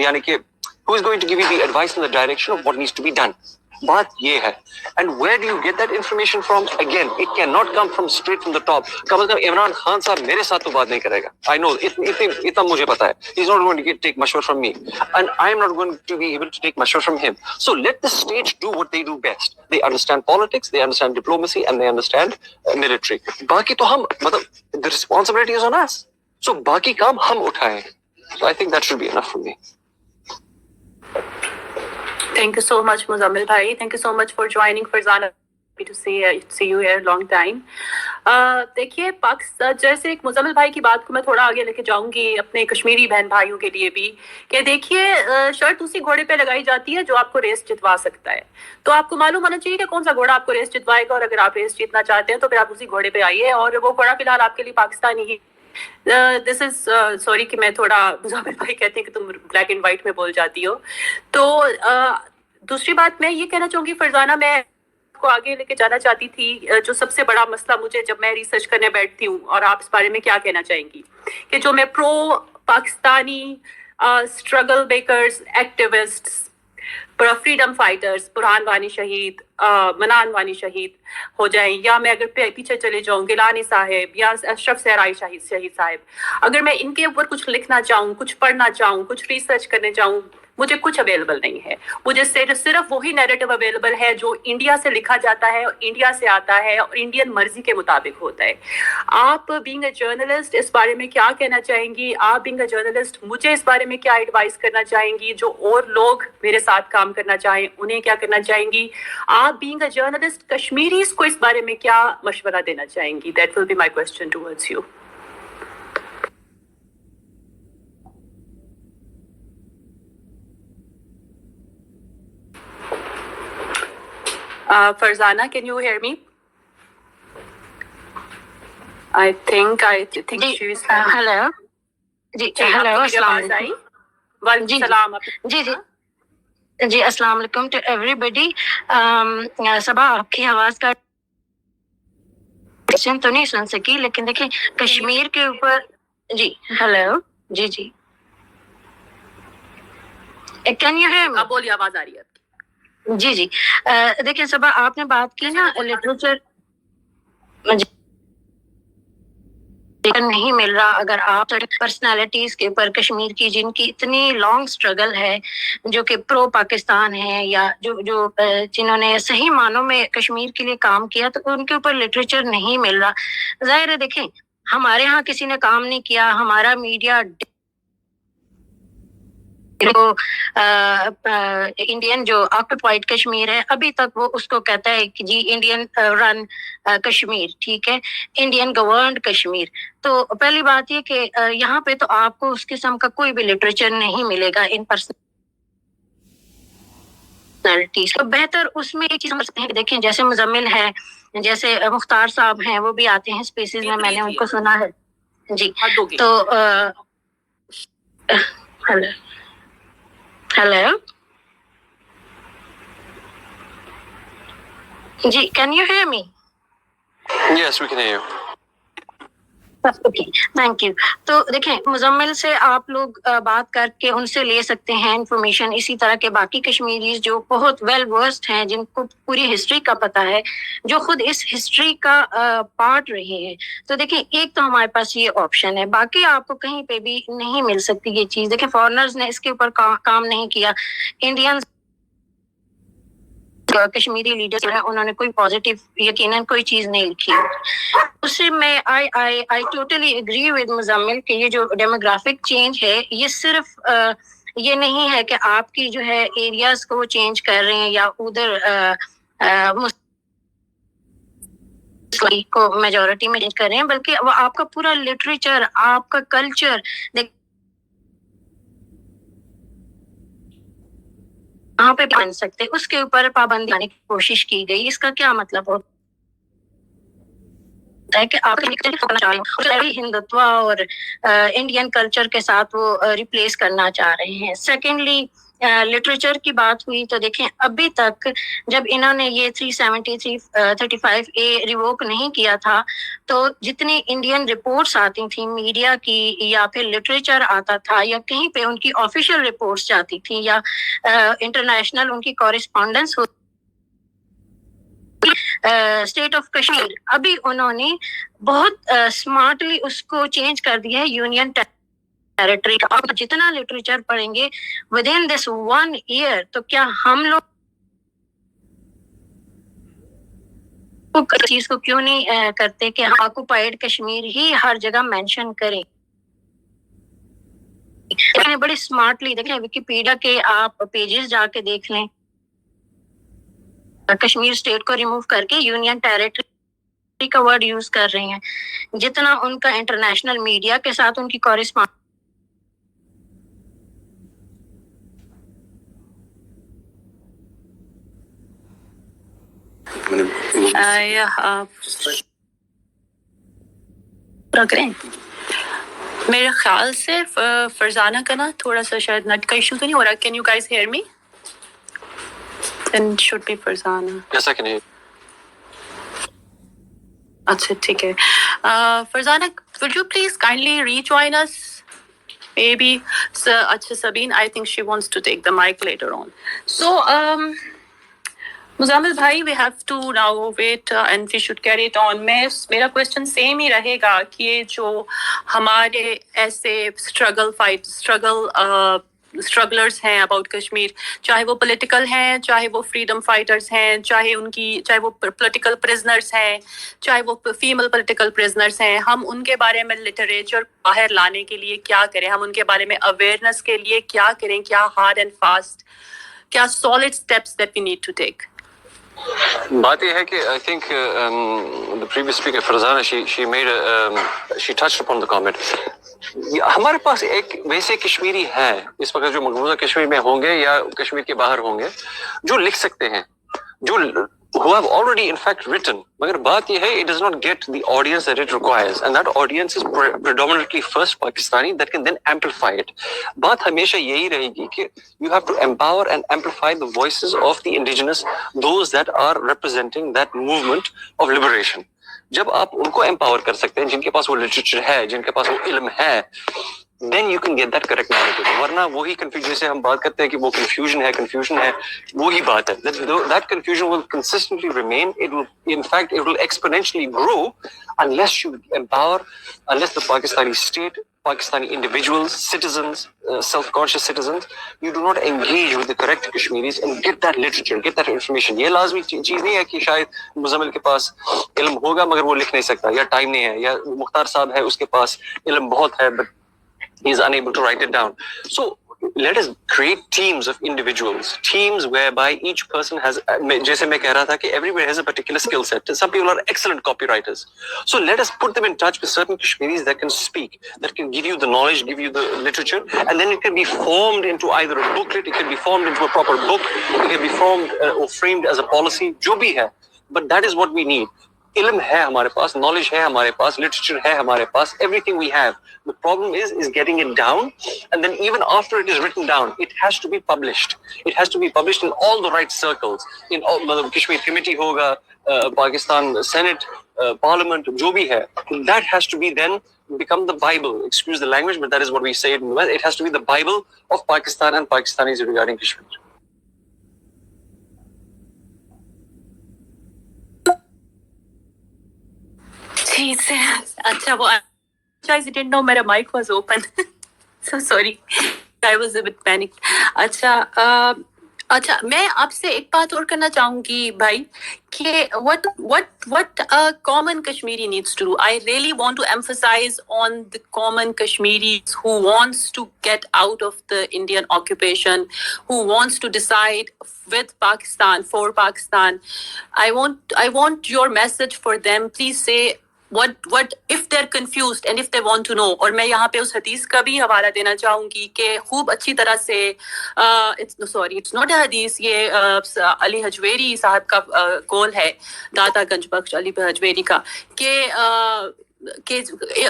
yani ke who is going to give you the advice in the direction of what needs to be done. بات یہ ہے. And where do you get that information from? Again, it cannot come from straight from the top. کم از کم عمران خان صاحب میرے ساتھ تو بات نہیں کرے گا. I know, اتنا مجھے پتا ہے. He's not going to take مشورہ from me. And I'm not going to be able to take مشورہ from him. So let the state do what they do best. They understand politics, they understand diplomacy, and they understand military. باقی تو ہم, مطلب, the responsibility is on us. So باقی کام ہم اٹھائیں. So I think that should be enough for me. Thank you so much, Muzammil bhai. Thank you so much for joining. Farzana, happy to see you here long time. دیکھیے جیسے ایک مزمل بھائی کی بات کو میں تھوڑا آگے لے کے جاؤں گی اپنے کشمیری بہن بھائیوں کے لیے بھی, کہ دیکھیے شرط اسی گھوڑے پہ لگائی جاتی ہے جو آپ کو ریس جتوا سکتا ہے. تو آپ کو معلوم ہونا چاہیے کہ کون سا گھوڑا آپ کو ریس جتوائے گا, اور اگر آپ ریس جیتنا چاہتے ہیں تو پھر آپ اسی گھوڑے پہ آئیے, اور وہ گھوڑا فی الحال آپ کے لیے پاکستانی ہی. دس از سوری کہ میں تھوڑا مزمل بھائی کہتے ہیں کہ تم بلیک اینڈ وائٹ میں بول جاتی ہو. تو دوسری بات میں یہ کہنا چاہوں گی فرزانہ, میں کو آگے لے کے جانا چاہتی تھی, جو سب سے بڑا مسئلہ مجھے جب میں ریسرچ کرنے بیٹھتی ہوں, اور آپ اس بارے میں کیا کہنا چاہیں گی, کہ جو میں pro Pakistani struggle makers, activists, freedom fighters, Burhan Wani شہید, منان وانی شہید ہو جائیں, یا میں اگر پیچھے چلے جاؤں گیلانی صاحب یا اشرف صحرائی شہید صاحب, اگر میں ان کے اوپر کچھ لکھنا چاہوں, کچھ پڑھنا چاہوں, کچھ ریسرچ کرنے چاہوں, مجھے کچھ اویلیبل نہیں ہے. مجھے صرف وہی نیریٹو اویلیبل ہے جو انڈیا سے لکھا جاتا ہے, انڈیا سے آتا ہے, اور انڈین مرضی کے مطابق ہوتا ہے. آپ بینگ اے جرنلسٹ اس بارے میں کیا کہنا چاہیں گی؟ آپ بینگ اے جرنلسٹ مجھے اس بارے میں کیا ایڈوائز کرنا چاہیں گی؟ جو اور لوگ میرے ساتھ کام کرنا چاہیں انہیں کیا کرنا چاہیں گی؟ آپ بینگ اے جرنلسٹ کشمیریز کو اس بارے میں کیا مشورہ دینا چاہیں گی؟ That will be my question towards you. Farzana, can you hear me? I think she is. Hello. جی ہیلو, السلام علیکم. وعلیکم السلام. جی جی السلام علیکم ٹو ایوری بڈی. صبا آپ کی آواز کا کوشچن تو نہیں سن سکی, لیکن دیکھیں کشمیر کے اوپر. جی ہیلو. جی کین یو ہیئر می؟ آپ بولیے, آواز آ رہی ہے آپ کی. جی دیکھیں صبا آپ نے بات کی نا لٹریچر نہیں مل رہا. اگر آپ پرسنالٹیز کے اوپر کشمیر کی جن کی اتنی لانگ اسٹرگل ہے, جو کہ پرو پاکستان ہے, یا جو جنہوں نے صحیح معنوں میں کشمیر کے لیے کام کیا, تو ان کے اوپر لٹریچر نہیں مل رہا. ظاہر ہے دیکھیں ہمارے ہاں کسی نے کام نہیں کیا, ہمارا میڈیا انڈین جو آکوپائڈ کشمیر ہے ابھی تک وہ اس کو کہتا ہے کہ جی انڈین رن کشمیر, ٹھیک ہے, انڈین گورنڈ کشمیر. تو پہلی بات یہ کہ یہاں پہ تو آپ کو اس قسم کا کوئی بھی لٹریچر نہیں ملے گا ان پرسنالٹیز. تو بہتر اس میں ایک چیز سمجھتے ہیں کہ دیکھیں جیسے مزمل ہے, جیسے مختار صاحب ہیں, وہ بھی آتے ہیں اسپیسیز میں نے ان کو سنا ہے. جی تو ہیلو جی can you hear me? Yes, we can hear you. Thank you. تو دیکھیں مزمل سے آپ لوگ بات کر کے ان سے لے سکتے ہیں انفارمیشن. اسی طرح کے باقی کشمیریز جو بہت ویل ورسڈ ہیں، جن کو پوری ہسٹری کا پتہ ہے، جو خود اس ہسٹری کا پارٹ رہے ہیں. تو دیکھیں ایک تو ہمارے پاس یہ آپشن ہے، باقی آپ کو کہیں پہ بھی نہیں مل سکتی یہ چیز. دیکھیں فارنرز نے اس کے اوپر کام نہیں کیا. انڈینز کشمیری لیڈرز ہیں، انہوں نے کوئی پازیٹیو یقیناً کوئی چیز نہیں لکھی. اس سے میں آئی ٹوٹلی اگری ود مزمل کہ یہ جو ڈیموگرافک چینج ہے، یہ صرف یہ نہیں ہے کہ آپ کی جو ہے ایریاز کو چینج کر رہے ہیں یا ادھر کو میجورٹی میں چینج کر رہے ہیں، بلکہ وہ آپ کا پورا لٹریچر، آپ کا کلچر وہاں پہ بن سکتے، اس کے اوپر پابندی لانے کی کوشش کی گئی. اس کا کیا مطلب ہوتا ہے کہ آپ ہندوتوا اور انڈین کلچر کے ساتھ وہ ریپلیس کرنا چاہ رہے ہیں. سیکنڈلی لٹریچر کی بات ہوئی تو دیکھیں ابھی تک جب انہوں نے یہ 373-35A ریووک نہیں کیا تھا تو جتنی انڈین رپورٹس آتی تھیں میڈیا کی یا پھر لٹریچر آتا تھا یا کہیں پہ ان کی آفیشیل رپورٹس جاتی تھیں یا انٹرنیشنل ان کی کورسپونڈنس ہوتی اسٹیٹ آف کشمیر، ابھی انہوں نے بہت اسمارٹلی اس کو چینج کر دیا ہے یونین ٹیریٹری کا. آپ جتنا لٹریچر پڑھیں گے ود ان دس 1 year، تو کیا ہم لوگ چیز کو کیوں نہیں کرتے کہ ہم آکوپائڈ کشمیر ہی ہر جگہ مینشن کریں. بڑی اسمارٹلی دیکھیں وکیپیڈیا کے آپ پیجز جا کے دیکھ لیں، کشمیر اسٹیٹ کو ریموو کر کے یونین ٹیریٹری کا ورڈ یوز کر رہے ہیں. جتنا ان کا انٹرنیشنل میڈیا کے ساتھ ان کی کورسپونڈنس میرے خیال سے فرزانہ کا نا تھوڑا سا شاید نیٹ کا ایشو تو نہیں ہو رہا. Can you guys hear me? Then should be Farzana. Yes, I can hear you. اچھا ٹھیک ہے. Farzana would you please kindly rejoin us? Maybe اچھا Sabine, I think she wants to take the mic later on. So Muzammil بھائی we have to now wait and we should carry it on. میرا question same ہی رہے گا کہ یہ جو ہمارے ایسے اسٹرگلرز ہیں اباؤٹ کشمیر، چاہے وہ پولیٹیکل ہیں، چاہے وہ فریڈم فائٹرز ہیں، چاہے وہ پولیٹیکل پرزنرز ہیں، چاہے وہ فیمل پولیٹیکل پرزنرز ہیں، ہم ان کے بارے میں لٹریچر باہر لانے کے لیے کیا کریں، ہم ان کے بارے میں اویئرنیس کے لیے کیا کریں، کیا ہارڈ اینڈ فاسٹ، کیا solid steps that we need to take. بات یہ ہے کہ I think the previous speaker Farzana she touched upon the comment. ہمارے پاس ایک ویسے کشمیری ہے اس وقت جو مقبوضہ کشمیر میں ہوں گے یا کشمیر کے باہر ہوں گے جو لکھ سکتے ہیں، جو who have already in fact written. مگر بات یہ ہے it does not get the audience that it requires and that audience is predominantly first Pakistani that can then amplify it. بات ہمیشہ یہی رہے گی کہ you have to empower and amplify the voices of the indigenous, those that are representing that movement of liberation. جب آپ ان کو empower کر سکتے ہیں جن کے پاس وہ literature ہے، جن کے پاس وہ علم ہے، then you can get that correct narrative. ورنہ وہی confusion سے ہم بات کرتے ہیں کہ وہ confusion ہے وہی بات ہے. That confusion will consistently remain. It will, in fact, it will exponentially grow unless you empower, unless the Pakistani state, Pakistani individuals, citizens, self-conscious citizens, you do not engage with the correct Kashmiris and get that literature, get that information. یہ لازمی چیز نہیں ہے کہ شاید مزمل کے پاس علم ہوگا مگر وہ لکھ نہیں سکتا، یا ٹائم نہیں ہے، یا مختار صاحب ہے اس کے پاس علم بہت ہے but he is unable to write it down. So let us create teams of individuals, teams whereby each person has, jaise main keh raha tha ki everybody has a particular skill set. Some people are excellent copywriters, so let us put them in touch with certain Kashmiris that can speak, that can give you the knowledge, give you the literature, and then it can be formed into either a booklet, it can be formed into a proper book, it can be formed or framed as a policy, jo bhi hai. But that is what we need. علم ہے ہمارے پاس, knowledge ہے ہمارے پاس, literature ہے ہمارے پاس, everything we have. The problem is getting it down, and then even after it is written down, it has to be published. It has to be published in all the right circles. In all, matlab Kashmir committee hoga, Pakistan Senate, Parliament, jo bhi hai, that has to be then become the Bible. Excuse the language, but that is what we say in the West. It has to be the Bible of Pakistan and Pakistanis regarding Kashmir. اچھا وہ I didn't know میرا mic was open. So sorry. I was a bit panicked. اچھا میں آپ سے ایک بات اور کرنا چاہوں گی بھائی کہ what a common Kashmiri needs to do. I really want to emphasize on the common Kashmiris who wants to get out of the Indian occupation, who wants to decide with Pakistan, for Pakistan. I want your message for them. Please say what if they're confused and if they want to know. اور میں یہاں پہ اس حدیث کا بھی حوالہ دینا چاہوں گی کہ خوب اچھی طرح سے it's not a حدیث, یہ علی حجویری صاحب کا قول ہے, داتا گنج بخش علی حجویری کا, کہ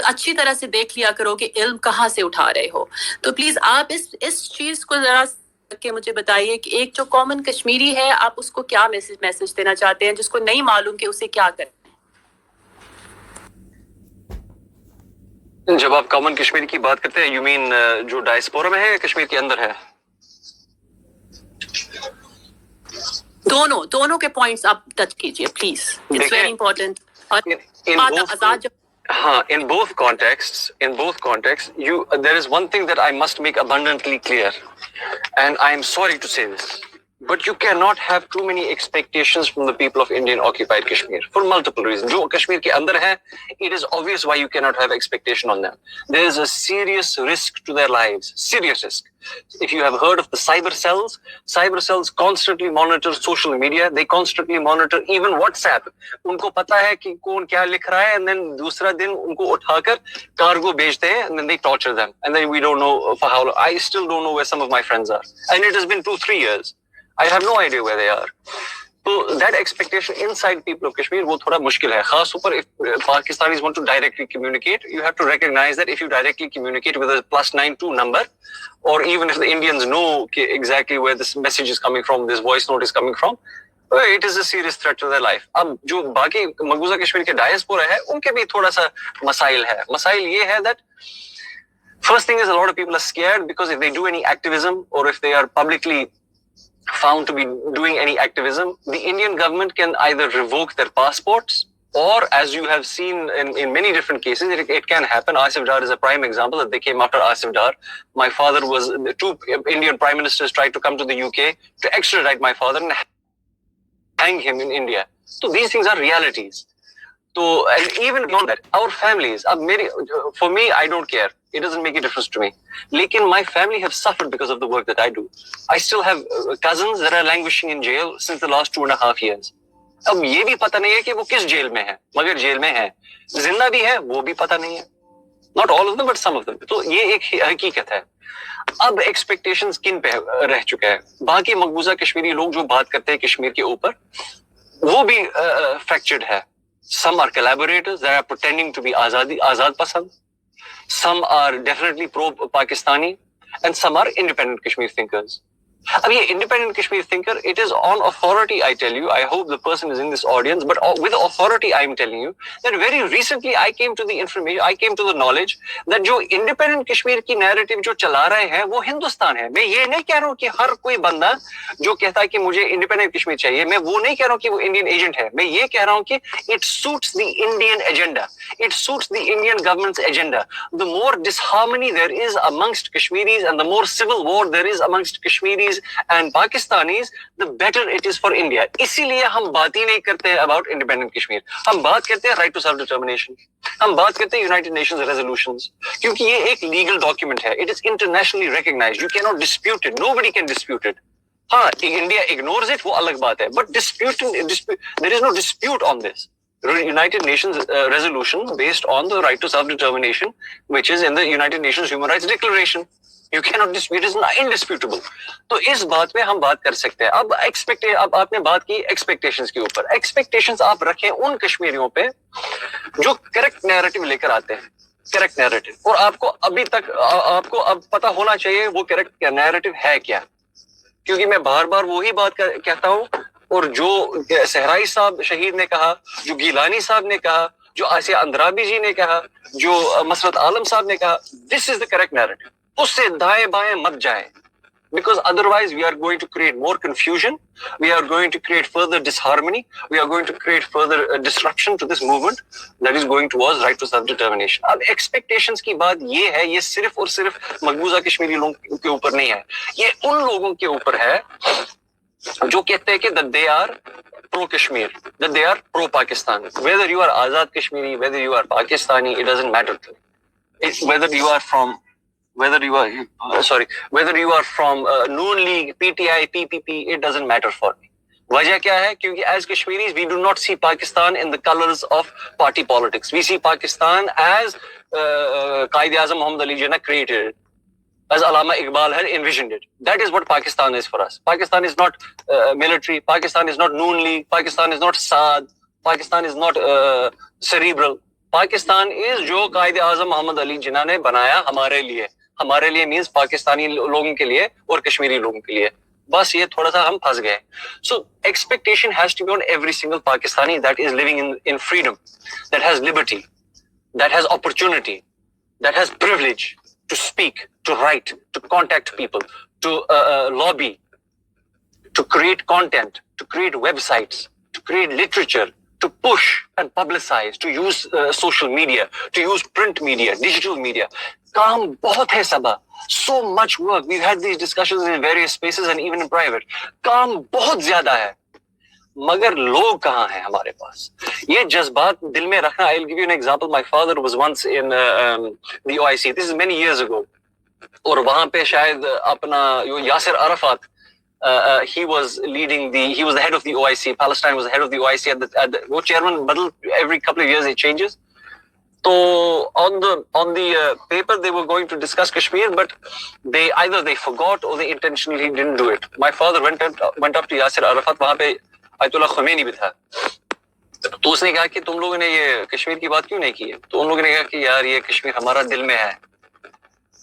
اچھی طرح سے دیکھ لیا کرو کہ علم کہاں سے اٹھا رہے ہو. تو پلیز آپ اس چیز کو ذرا کہ مجھے بتائیے کہ ایک جو کامن کشمیری ہے آپ اس کو کیا میسج دینا چاہتے ہیں جس کو نہیں معلوم کہ اسے کیا کریں. جب آپ کامن کشمیر کی بات کرتے ہیں, یو مین جو ڈائسپورا میں ہے یا کشمیر کے اندر ہے؟ دونوں کے پوائنٹس آپ ٹچ کیجئے پلیز, اٹس ویری امپورٹنٹ. ہاں, in both contexts, there is one thing that I must make abundantly clear, and I am sorry to say this, but you cannot have too many expectations from the people of Indian occupied Kashmir for multiple reasons. Jo Kashmir ke andar hai, it is obvious why you cannot have expectation on them. There is a serious risk to their lives, serious risk. If you have heard of the cyber cells constantly monitor social media, they constantly monitor even WhatsApp. Unko pata hai ki kaun kya likh raha hai, and then dusra din unko utha kar cargo bhejte hain, and then they torture them, and then we don't know for how long. I still don't know where some of my friends are, and it has been 2-3 years. I have no idea where they are. So that expectation inside people of Kashmir wo thoda mushkil hai. Khas upar if Pakistanis want to directly communicate, you have to recognize that if you directly communicate with a +92 number, or even if the Indians know exactly where this message is coming from, this voice note is coming from, it is a serious threat to their life. Ab jo baki maqbuza Kashmir ke diaspora hai, unke bhi thoda sa masail hai. Masail ye hai that first thing is a lot of people are scared because if they do any activism, or if they are publicly found to be doing any activism, the Indian government can either revoke their passports, or as you have seen in many different cases, it can happen. Asif Dar is a prime example that they came after Asif Dar. My father was, 2 Indian prime ministers tried to come to the UK to extradite my father and hang him in India. So these things are realities. So, and even beyond that, our families, for me, I don't care. It doesn't make a difference to me. Lekin my family have suffered because of the work that I do. I still have cousins that are languishing in jail since the last 2.5 years. اب یہ بھی پتہ نہیں ہے کہ وہ کس jail میں ہے, مگر جیل میں ہے. زندہ بھی ہے وہ بھی پتہ نہیں ہے. Not all of them, but some of them. تو یہ ایک حقیقت ہے. اب ایکسپیکٹیشنز کن پہ رہ چکا ہے. باقی مقبوضہ کشمیری لوگ جو بات کرتے ہیں کشمیر کے اوپر, وہ بھی فریکچرڈ ہے. Some are collaborators that are pretending to be azad pasand. Some are definitely pro-Pakistani, and some are independent Kashmir thinkers. اب یہ independent Kashmir thinker, it is on authority, I tell you. I hope the person is in this audience, but with authority I am telling you that very recently I came to the information, I came to the knowledge that جو independent Kashmir کی narrative جو چلا رہے ہیں وہ ہندوستان ہے. میں یہ نہیں کہہ رہا ہوں کہ ہر کوئی بندہ جو کہتا ہے کہ مجھے independent Kashmir چاہیے, میں وہ نہیں کہہ رہا ہوں کہ وہ Indian agent ہے. میں یہ کہہ رہا ہوں کہ it suits the Indian agenda. It suits the Indian government's agenda. The more disharmony there is amongst Kashmiris, and the more civil war there is amongst Kashmiris and Pakistanis, the better it is for India. اسی لیے ہم بات ہی نہیں کرتے ہیں about independent Kashmir. ہم بات کرتے ہیں right to self determination. ہم بات کرتے ہیں United Nations resolutions. کیونکہ یہ ایک legal document ہے. It is internationally recognized. You cannot dispute it. Nobody can dispute it. ہاں, India ignores it, وہ الگ بات ہے. But there is no dispute on this. United Nations resolution based on the right to self determination, which is in the United Nations Human Rights Declaration. You cannot dispute, it is indisputable. تو اس بات پہ ہم بات کر سکتے ہیں. اب آپ نے بات کی ایکسپیکٹیشنز کے اوپر. ایکسپیکٹیشنز آپ رکھیں ان کشمیریوں پہ جو کریکٹ نیریٹو لے کر آتے ہیں, کریکٹ نیریٹو, اور آپ کو ابھی تک آپ کو اب پتہ ہونا چاہیے وہ کریکٹ نیریٹو ہے کیا. کیونکہ میں بار بار وہی بات کہتا ہوں, اور جو صحرائی صاحب شہید نے کہا, جو گیلانی صاحب نے کہا, جو آسیہ اندرابی جی نے کہا, جو مسرت عالم صاحب نے کہا, دس از دا کریکٹ نیریٹو. اس سے دائیں بائیں مت جائیں, because otherwise we are going to create more confusion, we are going to create further disharmony, we are going to create further disruption to this movement that is going towards right to self-determination. اب expectations کی بات یہ ہے, یہ صرف اور صرف مقبوضہ کشمیری لوگوں کے اوپر نہیں ہے, یہ ان لوگوں کے اوپر ہے جو کہتے ہیں کہ that they are pro-Kashmir, that they are pro-Pakistan. Whether you are Azad Kashmiri, whether you are Pakistani, it doesn't matter to me. Whether you are from Noon League, PTI, PPP, it doesn't matter for me. وجہ کیا ہے؟ کیونکہ as Kashmiris we do not see Pakistan in the colors of party politics. We see Pakistan as Quaid Azam Muhammad Ali Jinnah created it, as Allama Iqbal had envisioned it. That is what Pakistan is for us. Pakistan is not military, Pakistan is not Noon League, Pakistan is not Saad, Pakistan is not cerebral. Pakistan is جو قائد اعظم محمد علی جناح نے بنایا ہمارے لیے. ہمارے لیے means Pakistani لوگوں کے لیے اور کشمیری لوگوں کے لیے. بس یہ تھوڑا سا ہم پھنس گئے. So expectation has to be on every single Pakistani that is living in freedom, that has liberty, that has opportunity, that has privilege to speak, to write, to contact people, to lobby, to create content, to create websites, to create literature, to push and publicize, to use social media, to use print media, digital media. کام بہت ہے صبا, so much work. We've had these discussions in various spaces and even in private. کام بہت زیادہ ہے, مگر لوگ کہاں ہیں ہمارے پاس؟ یہ جذبات دل میں رکھنا. I'll give you an example. My father was once in the OIC. This is many years ago. اور وہاں پہ شاید اپنا Yasir Arafat, he was the head of the OIC. Palestine was the head of the OIC at the وہ chairman بدل every couple of years he changes. So on the paper they were going to discuss Kashmir, but either they forgot or they intentionally didn't do it. My father went up to Yasir Arafat, وہاں پہ آیت اللہ Khomeini بھی تھا. تو اس نے کہا کہ تم لوگوں نے یہ کشمیر کی بات کیوں نہیں کی ہے؟ تو ان لوگوں نے کہا کہ یار یہ کشمیر ہمارا دل میں ہے.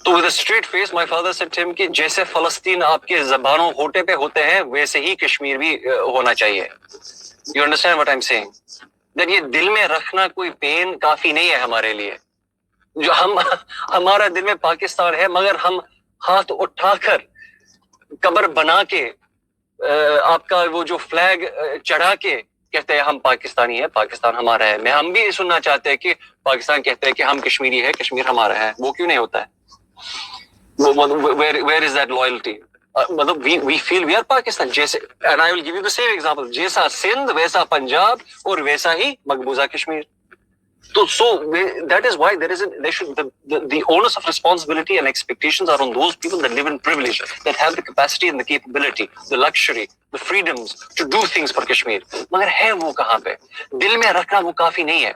تو with a straight face my father said to him کہ جیسے فلسطین آپ کے زبانوں ہوٹے پہ ہوتے ہیں ویسے ہی کشمیر بھی ہونا چاہیے. You understand what I'm saying? that یہ دل میں رکھنا کوئی پین کافی نہیں ہے ہمارے لیے. جو ہمارا دل میں پاکستان ہے, مگر ہم ہاتھ اٹھا کر قبر بنا کے آپ کا وہ جو فلیگ چڑھا کے کہتے ہیں ہم پاکستانی ہیں, پاکستان ہمارا ہے. ہم بھی سننا چاہتے ہیں کہ پاکستان کہتے ہیں کہ ہم کشمیری ہے, کشمیر ہمارا ہے. وہ کیوں نہیں ہوتا ہے؟ where is that loyalty? مطلب we feel we are Pakistan. جیسے and I will give you the same example. جیسا سندھ ویسا پنجاب اور ویسا ہی مقبوضہ کشمیر. تو so that is why the onus of responsibility and expectations are on those people that live in privilege, that have the capacity and the capability, the luxury, the freedoms to do things for Kashmir. مگر ہے وہ کہاں پہ؟ دل میں رکھنا وہ کافی نہیں ہے.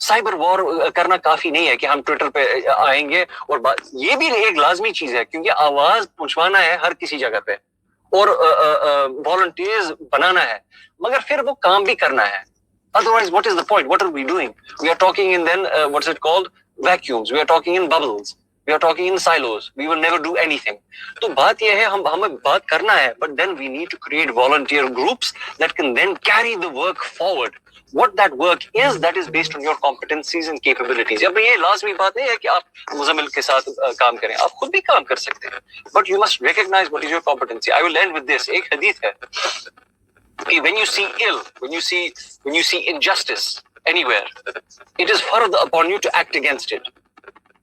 سائبر وار کرنا کافی نہیں ہے کہ ہم ٹویٹر پہ آئیں گے اور یہ بھی ایک لازمی چیز ہے کیونکہ آواز پہنچوانا ہے ہر کسی جگہ پہ اور والنٹیئرز بنانا ہے, مگر پھر وہ کام بھی کرنا ہے. Otherwise, what is the point? What are we doing? We are talking in then, what's it called? Vacuums. We are talking in bubbles. We are talking in silos. We will never do anything. تو بات یہ ہے ہمیں بات کرنا ہے, but then we need to create volunteer groups that can then carry the work forward. What that work is, that is based on your competencies and capabilities. اب یہ لازمی بات نہیں ہے کہ آپ مزمل کے ساتھ کام کریں, آپ خود بھی کام کر سکتے ہیں, but you must recognize what is your competency. I will end with this. ایک حدیث ہے. When you see ill, when you see injustice anywhere, it is fard upon you to act against it.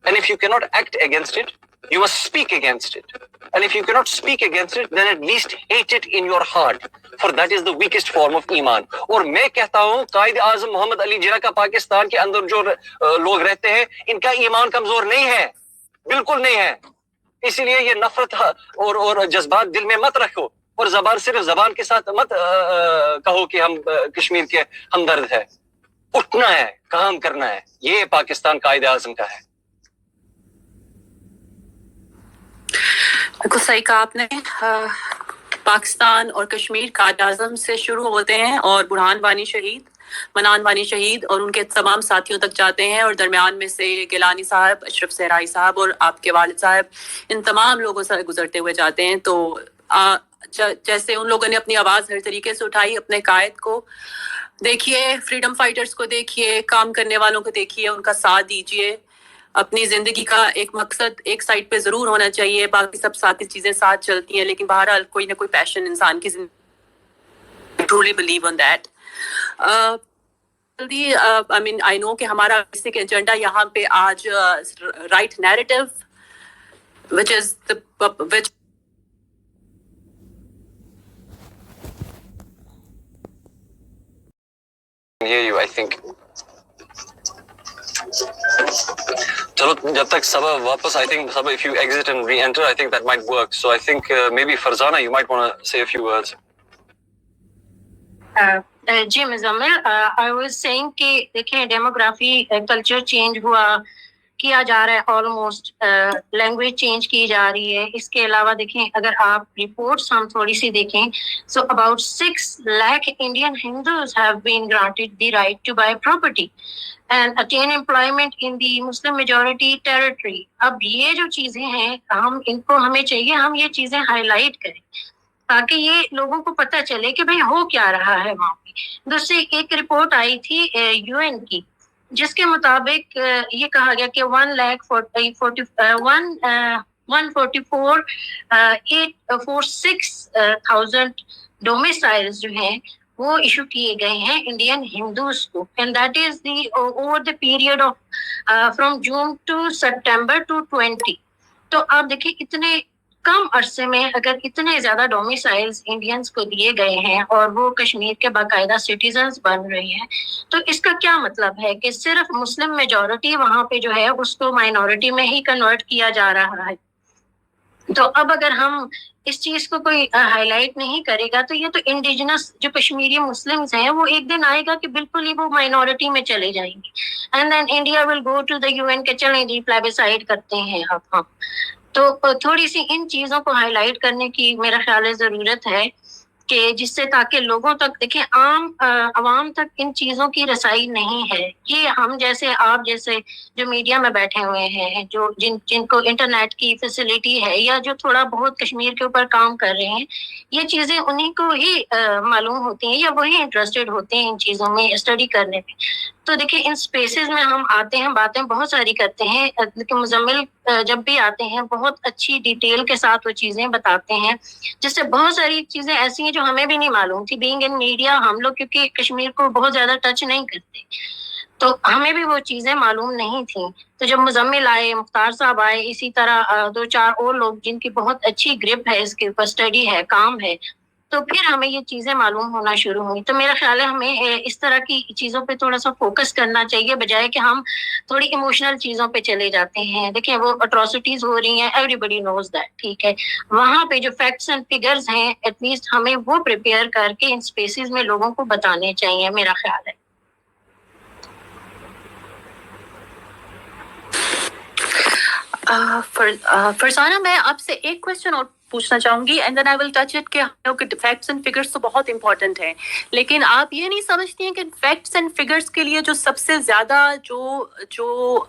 And if you cannot act against it, you must speak against it. And if you cannot speak against it, then at least hate it in your heart, for that is the weakest form of ایمان. اور میں کہتا ہوں قائد اعظم محمد علی جناح کا پاکستان کے اندر جو لوگ رہتے ہیں ان کا ایمان کمزور نہیں ہے, بالکل نہیں ہے. اسی لیے یہ نفرت اور جذبات دل میں مت رکھو, اور صرف زبان کے ساتھ مت کہو کہ ہم کشمیر کے ہمدرد ہے. اٹھنا ہے, کام کرنا ہے. یہ پاکستان قائد اعظم کا ہے. بالکل صحیح کہا آپ نے. پاکستان اور کشمیر قائد اعظم سے شروع ہوتے ہیں اور برہان وانی شہید، منان وانی شہید اور ان کے تمام ساتھیوں تک جاتے ہیں، اور درمیان میں سے گیلانی صاحب، اشرف صحرائی صاحب اور آپ کے والد صاحب، ان تمام لوگوں سے گزرتے ہوئے جاتے ہیں. تو جیسے ان لوگوں نے اپنی آواز ہر طریقے سے اٹھائی، اپنے قائد کو دیکھیے، فریڈم فائٹرز کو دیکھیے، کام کرنے والوں کو دیکھیے، ان کا ساتھ دیجیے. اپنی زندگی کا ایک مقصد ایک سائڈ پہ ضرور ہونا چاہیے، باقی سب ساتھی چیزیں ساتھ چلتی ہیں، لیکن بہرحال کوئی نہ کوئی پیشن انسان کی زندگی. Truly believe on that. جلدی آئی مین آئی نو کہ ہمارا بیسک ایجنڈا یہاں پہ آج right narrative which is which I think چلو جب تک صبا واپس I think Saba if you exit and re-enter I think that might work. So I think maybe Farzana you might want to say a few words. G Muzammil, I was saying کہ دیکھیں demography culture change ہوا کیا جا رہا ہے، almost language change کی جا رہی ہے. اس کے علاوہ دیکھیں اگر آپ رپورٹس ہم تھوڑی سی دیکھیں، so about 6 lakh Indian Hindus have been granted the right to buy property and attain employment in the Muslim majority territory. اب یہ جو چیزیں ہیں ہمیں چاہیے ہم یہ چیزیں ہائی لائٹ کریں تاکہ یہ لوگوں کو پتہ چلے کہ بھئی ہو کیا رہا ہے وہاں پہ. دوسری ایک رپورٹ آئی تھی UN کی، جس کے مطابق یہ کہا گیا کہ 1,46,000 ڈومیسائلز جو ہیں وہ ایشو کیے گئے ہیں انڈین ہندوز کو، and that is the over the period of from June to September to 20. تو آپ دیکھیں اتنے کم عرصے میں اگر اتنے زیادہ ڈومیسائلز انڈینز کو دیے گئے ہیں اور وہ کشمیر کے باقاعدہ سٹیزنز بن رہے ہیں، تو اس کا کیا مطلب ہے کہ صرف مسلم میجورٹی وہاں پہ جو ہے اس کو مائنورٹی میں ہی کنورٹ کیا جا رہا ہے. تو اب اگر ہم اس چیز کو کوئی ہائی لائٹ نہیں کرے گا تو یہ تو انڈیجنس جو کشمیری مسلمز ہیں وہ ایک دن آئے گا کہ بالکل ہی وہ مائنورٹی میں چلے جائیں گے، and then India will go to the UN کہ چلیں جی پلیبیسائڈ کرتے ہیں اب ہم. تو تھوڑی سی ان چیزوں کو ہائی لائٹ کرنے کی میرا خیال ہے ضرورت ہے کہ جس سے تاکہ لوگوں تک دیکھیں عوام تک ان چیزوں کی رسائی نہیں ہے. یہ ہم جیسے آپ جیسے جو میڈیا میں بیٹھے ہوئے ہیں، جو جن کو انٹرنیٹ کی فیسلٹی ہے یا جو تھوڑا بہت کشمیر کے اوپر کام کر رہے ہیں، یہ چیزیں انہیں کو ہی معلوم ہوتی ہیں یا وہی انٹرسٹڈ ہوتے ہیں ان چیزوں میں اسٹڈی کرنے میں. تو دیکھیں ان اسپیسز میں ہم آتے ہیں، باتیں بہت ساری کرتے ہیں، لیکن مزمل جب بھی آتے ہیں بہت اچھی ڈیٹیل کے ساتھ وہ چیزیں بتاتے ہیں، جس سے بہت ساری چیزیں ایسی ہیں جو ہمیں بھی نہیں معلوم تھی. بینگ ان میڈیا ہم لوگ کیونکہ کشمیر کو بہت زیادہ ٹچ نہیں کرتے تو ہمیں بھی وہ چیزیں معلوم نہیں تھیں. تو جب مزمل آئے، مختار صاحب آئے، اسی طرح 2-4 اور لوگ جن کی بہت اچھی گرپ ہے، اس کے اوپر اسٹڈی ہے، کام ہے، تو پھر ہمیں یہ چیزیں معلوم ہونا شروع ہوئی. تو میرا خیال ہے ہمیں اس طرح کی چیزوں پہ تھوڑا سا فوکس کرنا چاہیے بجائے کہ ہم تھوڑی ایموشنل چیزوں پہ چلے جاتے ہیں. دیکھیں وہ اٹراسٹیز ہو رہی ہیں، ایوری بڈی نوز دیٹ، ٹھیک ہے، وہاں پہ جو فیکٹس اینڈ فگرز ہیں ایٹ لیسٹ ہمیں وہ پریپیئر کر کے ان اسپیسیز میں لوگوں کو بتانے چاہیے، میرا خیال ہے. فرزانہ میں آپ سے ایک کوشچن اور پوچھنا چاہوں گی and then I will touch it کہ ہم لوگ کے فیکٹس اینڈ فگرس تو بہت امپورٹنٹ ہیں، لیکن آپ یہ نہیں سمجھتی ہیں کہ فیکٹس اینڈ فگرس کے لیے جو سب سے زیادہ جو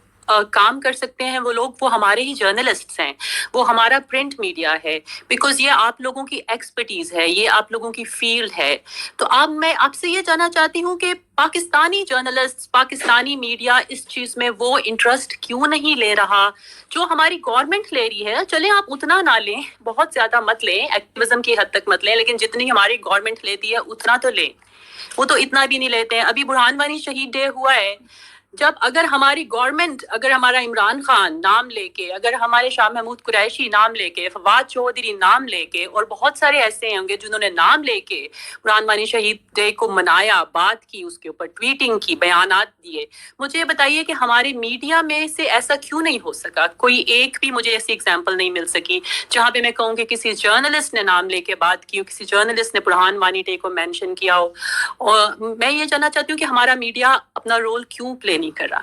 کام کر سکتے ہیں وہ لوگ، وہ ہمارے ہی جرنلسٹس ہیں، وہ ہمارا پرنٹ میڈیا ہے، بیکاز یہ آپ لوگوں کی ایکسپرٹیز ہے، یہ آپ لوگوں کی فیلڈ ہے. تو اب میں آپ سے یہ جاننا چاہتی ہوں کہ پاکستانی جرنلسٹ، پاکستانی میڈیا اس چیز میں وہ انٹرسٹ کیوں نہیں لے رہا جو ہماری گورنمنٹ لے رہی ہے؟ چلیں آپ اتنا نہ لیں، بہت زیادہ مت لیں، ایکٹیویزم کی حد تک مت لیں، لیکن جتنی ہماری گورنمنٹ لیتی ہے اتنا تو لیں. وہ تو اتنا بھی نہیں لیتے ہیں. ابھی برہان وانی شہید ڈے ہوا ہے، جب اگر ہماری گورنمنٹ، اگر ہمارا عمران خان نام لے کے، اگر ہمارے شاہ محمود قریشی نام لے کے، فواد چودھری نام لے کے، اور بہت سارے ایسے ہوں گے جنہوں نے نام لے کے برہان وانی شہید ڈے کو منایا، بات کی، اس کے اوپر ٹویٹنگ کی، بیانات دیے، مجھے بتائیے کہ ہمارے میڈیا میں سے ایسا کیوں نہیں ہو سکا؟ کوئی ایک بھی مجھے ایسی ایگزامپل نہیں مل سکی جہاں پہ میں کہوں کہ کسی جرنلسٹ نے نام لے کے بات کی، کسی جرنلسٹ نے برہان وانی ڈے کو مینشن کیا ہو. اور میں یہ جاننا چاہتی ہوں کہ ہمارا میڈیا اپنا رول کیوں پلے نہیں کر رہا؟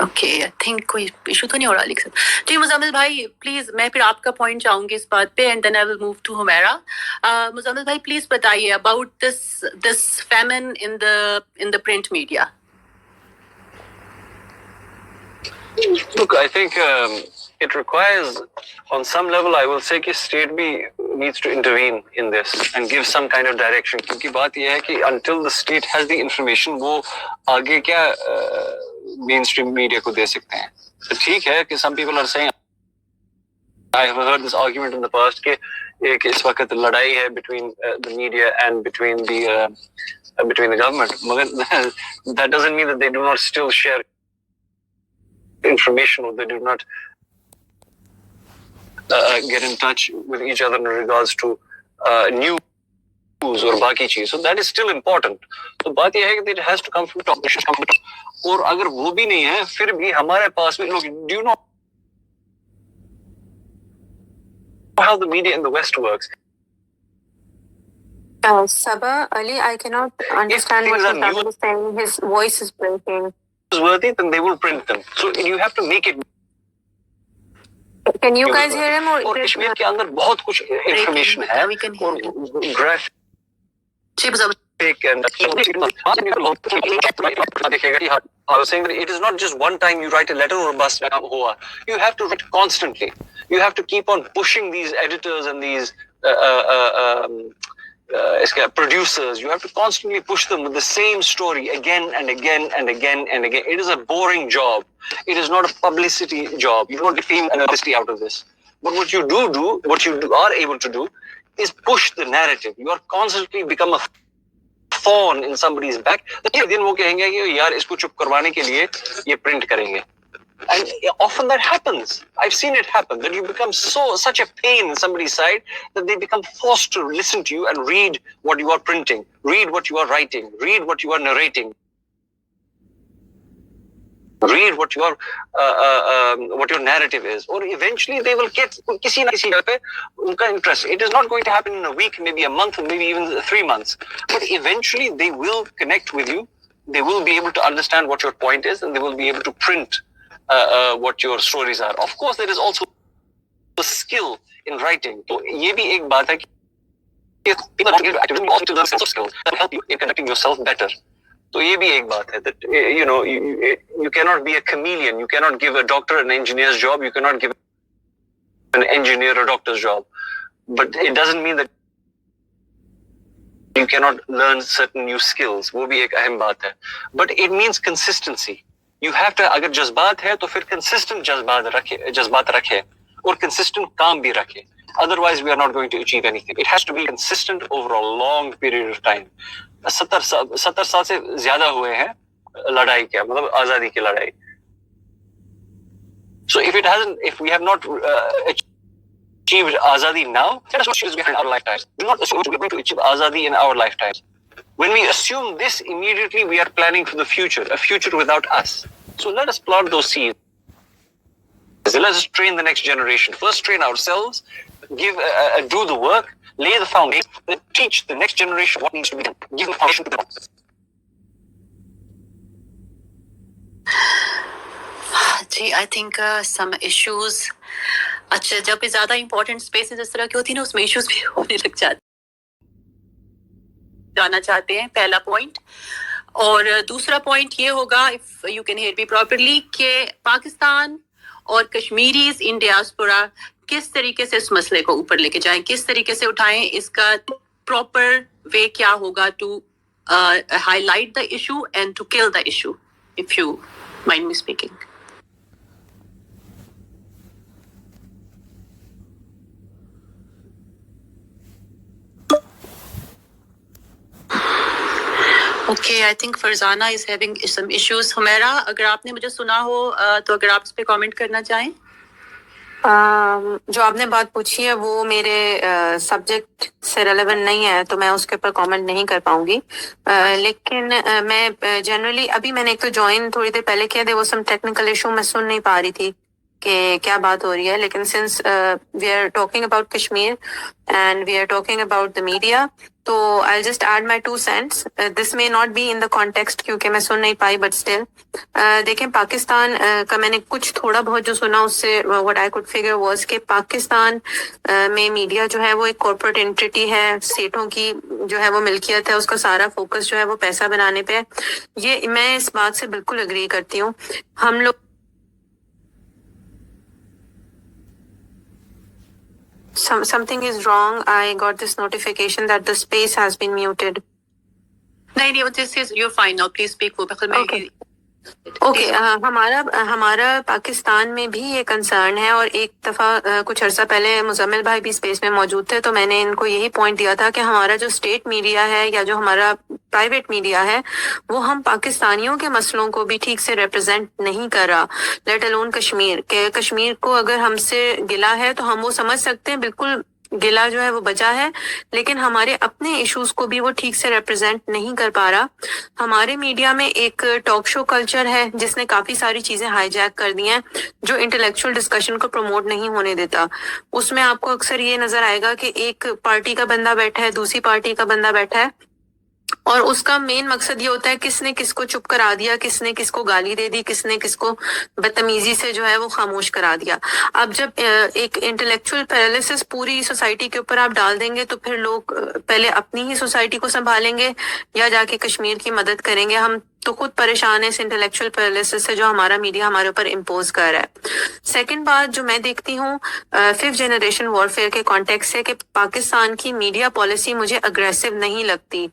اوکے آئی تھنک کوئی ایشو تو نہیں ہو رہا لکھ سکتا. جی مزمل بھائی پلیز میں پھر آپ کا پوائنٹ چاہوں گی اس بات پہ and then I will move to Humaira. Muzammil بھائی پلیز بتائیے about this famine in the print media. Look, I think it requires, on some level, I will say کہ state بھی needs to intervene in this and give some kind of direction. کیونکہ بات یہ ہے کہ until the state has the information, وہ آگے کیا مین اسٹریم میڈیا کو دے سکتے ہیں. تو ٹھیک ہے کہ some people are saying, I have heard this argument in the past کہ ایک اس وقت لڑائی ہے between the media and between the government. مگر that doesn't mean that they do not still share information or they do not get in touch with each other in regards to news or باقی چیز. So that is still important. تو بات یہ ہے کہ it has to come from top. اور اگر وہ بھی نہیں ہے پھر بھی ہمارے پاس بھی لوگ, do you know how the media in the West works? Sabah Ali, I cannot understand what Mustafa is saying. His voice is breaking. Worthy, then they will print them. So you have to make it. Can you guys hear him? اور کشمیر کے اندر بہت کچھ information ہے اور graphic and I was saying that it is not just one time you write a letter or bus hua. You have to write constantly. You have to keep on pushing these editors and these producers. You have to constantly push them with the same story again and again and again and again. It is a boring job. It is not a publicity job. You don't get fame and publicity out of this. But what you are able to do is push the narrative. You are constantly become a thorn in somebody's back. ایک دن وہ کہیں گے کہ یار اس کو چپ کروانے کے لیے یہ پرنٹ کریں گے. And often that happens. I've seen it happen, that you become such a pain in somebody's side that they become forced to listen to you and read what you are printing, read what you are writing, read what you are narrating, read what your narrative is. Or eventually they will get kisi na kisi pe unka interest. It is not going to happen in a week, maybe a month, maybe even 3 months. But eventually they will connect with you. They will be able to understand what your point is and they will be able to print what your stories are. Of course, there is also a skill in writing. So, ye bhi ek baat hai ki people are actively also to learn sense of skills that will help you in conducting yourself better. So, ye bhi ek baat hai that you cannot be a chameleon. You cannot give a doctor an engineer's job. You cannot give an engineer a doctor's job. But it doesn't mean that you cannot learn certain new skills. وہ بھی ایک اہم بات ہے. But it means consistency. You have to, اگر جذبات ہے تو پھر consistent جذبات رکھے اور consistent کام بھی رکھے. Otherwise we are not going to achieve anything. It has to be consistent over a long period of time. 70 سال سے زیادہ ہوئے ہیں لڑائی کیا مطلب آزادی کی لڑائی. So if we have not achieved azadi now, let us not choose behind our lifetimes. Do not assume we are going to achieve azadi in our lifetimes. When we assume this, immediately we are planning for the future, a future without us. So let us plant those seeds. Let us train the next generation. First train ourselves, do the work, lay the foundation, then teach the next generation what needs to be done. Give the foundation to them. جی I think some issues. اچھا جب بھی زیادہ important spaces اس طرح کی ہوتی ہیں نا اس میں ایشوز بھی ہونے لگ جانا چاہتے ہیں. پہلا پوائنٹ. اور دوسرا پوائنٹ یہ ہوگا if you can hear me properly کہ پاکستان اور کشمیریز ان ڈیاسپورا کس طریقے سے اس مسئلے کو اوپر لے کے جائیں, کس طریقے سے اٹھائیں, اس کا پراپر وے کیا ہوگا to highlight the issue and to kill the issue, if you mind me speaking. Okay I think Farzana is having some issues. Humaira اگر آپ نے مجھے سنا ہو تو اگر آپ اس پہ کامنٹ کرنا چاہیں. جو آپ نے بات پوچھی ہے وہ میرے سبجیکٹ سے ریلیونٹ نہیں ہے تو میں اس کے اوپر کامنٹ نہیں کر پاؤں گی. لیکن میں جنرلی ابھی میں نے ایک تو جوائن تھوڑی دیر پہلے کیا, there was some technical issue, میں سن نہیں پا رہی تھی کہ کیا بات ہو رہی ہے. لیکن since we are talking about Kashmir and we are talking about the media, تو I just add my 2 cents. This may not be in the context کیونکہ میں سن نہیں پائی, بٹ اسٹل دیکھیں پاکستان کا میں نے کچھ تھوڑا بہت جو سنا اس سے what I could figure was کہ پاکستان میں میڈیا جو ہے وہ ایک کارپوریٹ انٹیٹی ہے, اسٹیٹوں کی جو ہے وہ ملکیت ہے, اس کا سارا فوکس جو ہے وہ پیسہ بنانے پہ ہے. یہ میں اس بات سے بالکل اگری کرتی ہوں. ہم لوگ something is wrong. I got this notification that the space has been muted. نہیں, this is you're fine now. Please speak. وہ بخل میں اوکے, ہمارا پاکستان میں بھی یہ کنسرن ہے, اور ایک دفعہ کچھ عرصہ پہلے مزمل بھائی بھی اسپیس میں موجود تھے, تو میں نے ان کو یہی پوائنٹ دیا تھا کہ ہمارا جو اسٹیٹ میڈیا ہے یا جو ہمارا پرائیویٹ میڈیا ہے وہ ہم پاکستانیوں کے مسئلوں کو بھی ٹھیک سے ریپرزینٹ نہیں کر رہا, لیٹ الون کشمیر. کہ کشمیر کو اگر ہم سے گلا ہے تو ہم وہ سمجھ سکتے ہیں, بالکل گلا جو ہے وہ بچا ہے, لیکن ہمارے اپنے ایشوز کو بھی وہ ٹھیک سے ریپرزینٹ نہیں کر پا رہا. ہمارے میڈیا میں ایک ٹاک شو کلچر ہے جس نے کافی ساری چیزیں ہائی جیک کر دی ہیں جو انٹلیکچوئل ڈسکشن کو پروموٹ نہیں ہونے دیتا. اس میں آپ کو اکثر یہ نظر آئے گا کہ ایک پارٹی کا بندہ بیٹھا ہے, دوسری پارٹی کا بندہ بیٹھا ہے, اور اس کا مین مقصد یہ ہوتا ہے کس نے کس کو چپ کرا دیا, کس نے کس کو گالی دے دی, کس نے کس کو بدتمیزی سے جو ہے وہ خاموش کرا دیا. اب جب ایک انٹلیکچوئل پیرالسس پوری سوسائٹی کے اوپر آپ ڈال دیں گے تو پھر لوگ پہلے اپنی ہی سوسائٹی کو سنبھالیں گے یا جا کے کشمیر کی مدد کریں گے. ہم تو خود پریشان ہیں اس انٹلیکچوئل پیرالسس سے جو ہمارا میڈیا ہمارے اوپر امپوز کر رہا ہے. سیکنڈ بات جو میں دیکھتی ہوں 5th جنریشن وارفیئر کے کانٹیکٹ سے, کہ پاکستان کی میڈیا پالیسی مجھے اگریسو نہیں لگتی.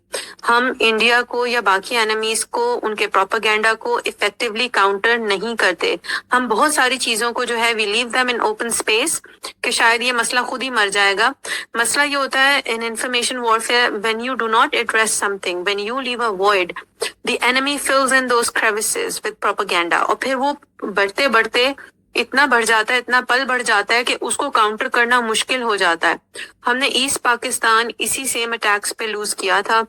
ہم انڈیا کو یا باقی اینیمیز کو, ان کے پروپیگنڈا کو افیکٹولی کاؤنٹر نہیں کرتے. ہم بہت ساری چیزوں کو جو ہے وی لیو دیم ان اوپن اسپیس کہ شاید یہ مسئلہ خود ہی مر جائے گا. مسئلہ یہ ہوتا ہے in information warfare, when you do not address something, when you leave a void, the enemy fills in those crevices with propaganda, اور پھر وہ بڑھتے بڑھتے اتنا بڑھ جاتا ہے, اتنا پل بڑھ جاتا ہے کہ اس کو کاؤنٹر کرنا مشکل ہو جاتا ہے. ہم نے ایسٹ پاکستان اسی سیم اٹیکس پہ لوز کیا تھا,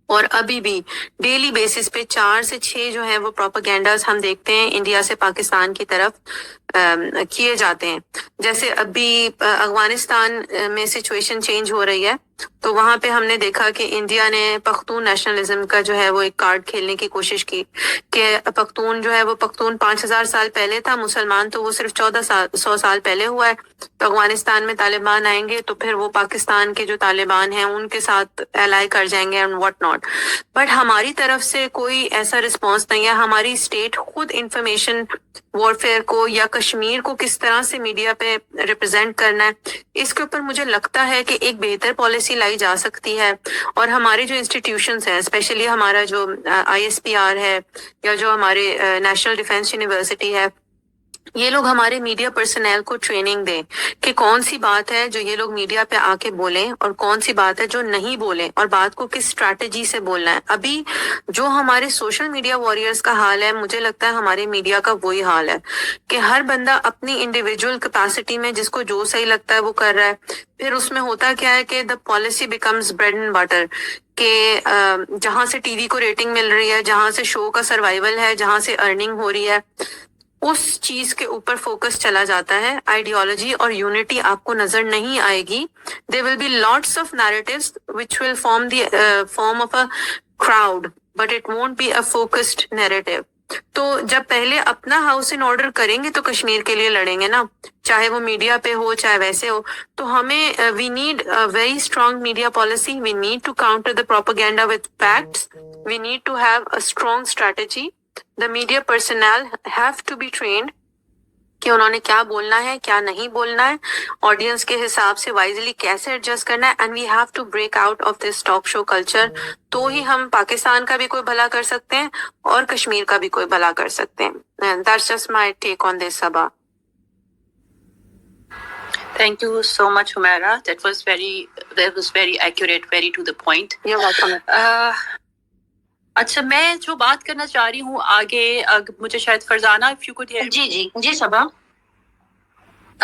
اور ابھی بھی ڈیلی بیسس پہ 4 سے 6 جو ہیں وہ پروپیگنڈاز ہم دیکھتے ہیں انڈیا سے پاکستان کی طرف کیے جاتے ہیں. جیسے ابھی افغانستان میں سچویشن چینج ہو رہی ہے, تو وہاں پہ ہم نے دیکھا کہ انڈیا نے پختون نیشنلزم کا جو ہے وہ ایک کارڈ کھیلنے کی کوشش کی کہ پختون جو ہے وہ پختون 5000 سال پہلے تھا, مسلمان تو وہ صرف 1400 سال پہلے ہوا ہے. تو افغانستان میں طالبان آئیں گے تو پھر وہ پاکستان کے جو طالبان ہیں ان کے ساتھ الائی کر جائیں گے اینڈ واٹ ناٹ. بٹ ہماری طرف سے کوئی ایسا رسپانس نہیں ہے. ہماری اسٹیٹ خود انفارمیشن وارفیئر کو یا کشمیر کو کس طرح سے میڈیا پہ ریپرزینٹ کرنا ہے, اس کے اوپر مجھے لگتا ہے کہ ایک بہتر پالیسی لائی جا سکتی ہے. اور ہمارے جو انسٹیٹیوشنز ہیں, اسپیشلی ہمارا جو ISPR ہے یا جو ہمارے نیشنل ڈیفینس یونیورسٹی ہے, یہ لوگ ہمارے میڈیا پرسنل کو ٹریننگ دیں کہ کون سی بات ہے جو یہ لوگ میڈیا پہ آ کے بولیں اور کون سی بات ہے جو نہیں بولیں, اور بات کو کس اسٹریٹجی سے بولنا ہے. ابھی جو ہمارے سوشل میڈیا واریئرز کا حال ہے, مجھے لگتا ہے ہمارے میڈیا کا وہی حال ہے کہ ہر بندہ اپنی انڈیویجول کیپیسٹی میں جس کو جو صحیح لگتا ہے وہ کر رہا ہے. پھر اس میں ہوتا کیا ہے کہ the policy becomes bread and butter, کہ جہاں سے ٹی وی کو ریٹنگ مل رہی ہے, جہاں سے شو کا سروائیول ہے, جہاں سے ارننگ ہو رہی ہے, اس چیز کے اوپر فوکس چلا جاتا ہے. آئیڈیالوجی اور یونٹی آپ کو نظر نہیں آئے گی. there will be lots of narratives which will form the form of a crowd, but it won't be a focused narrative. تو جب پہلے اپنا ہاؤس ان آرڈر کریں گے تو کشمیر کے لیے لڑیں گے نا, چاہے وہ میڈیا پہ ہو چاہے ویسے ہو. تو ہمیں we need very strong media policy, we need to counter the propaganda with facts, we need to have a strong strategy. The media personnel have to be trained کہ انہوں نے کیا بولنا ہے, کیا نہیں بولنا ہے, آڈینس کے حساب سے وائزلی کیسے ایڈجسٹ کرنا ہے. And we have to break out of this talk show culture. تو ہی ہم پاکستان کا بھی کوئی بھلا کر سکتے ہیں اور کشمیر کا بھی کوئی بھلا کر سکتے ہیں. That's just my take on this, Sabah. Thank you so much, Humaira. That was very accurate, very to the point. You're welcome. اچھا, میں جو بات کرنا چاہ رہی ہوں آگے, مجھے شاید Farzana if you could hear me. G Saba.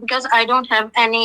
because I don't have any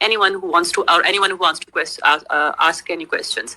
anyone who wants to ask any questions.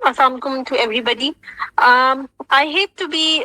Assalamualaikum to everybody. I hate to be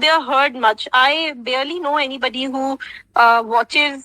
they are heard much. I barely know anybody who watches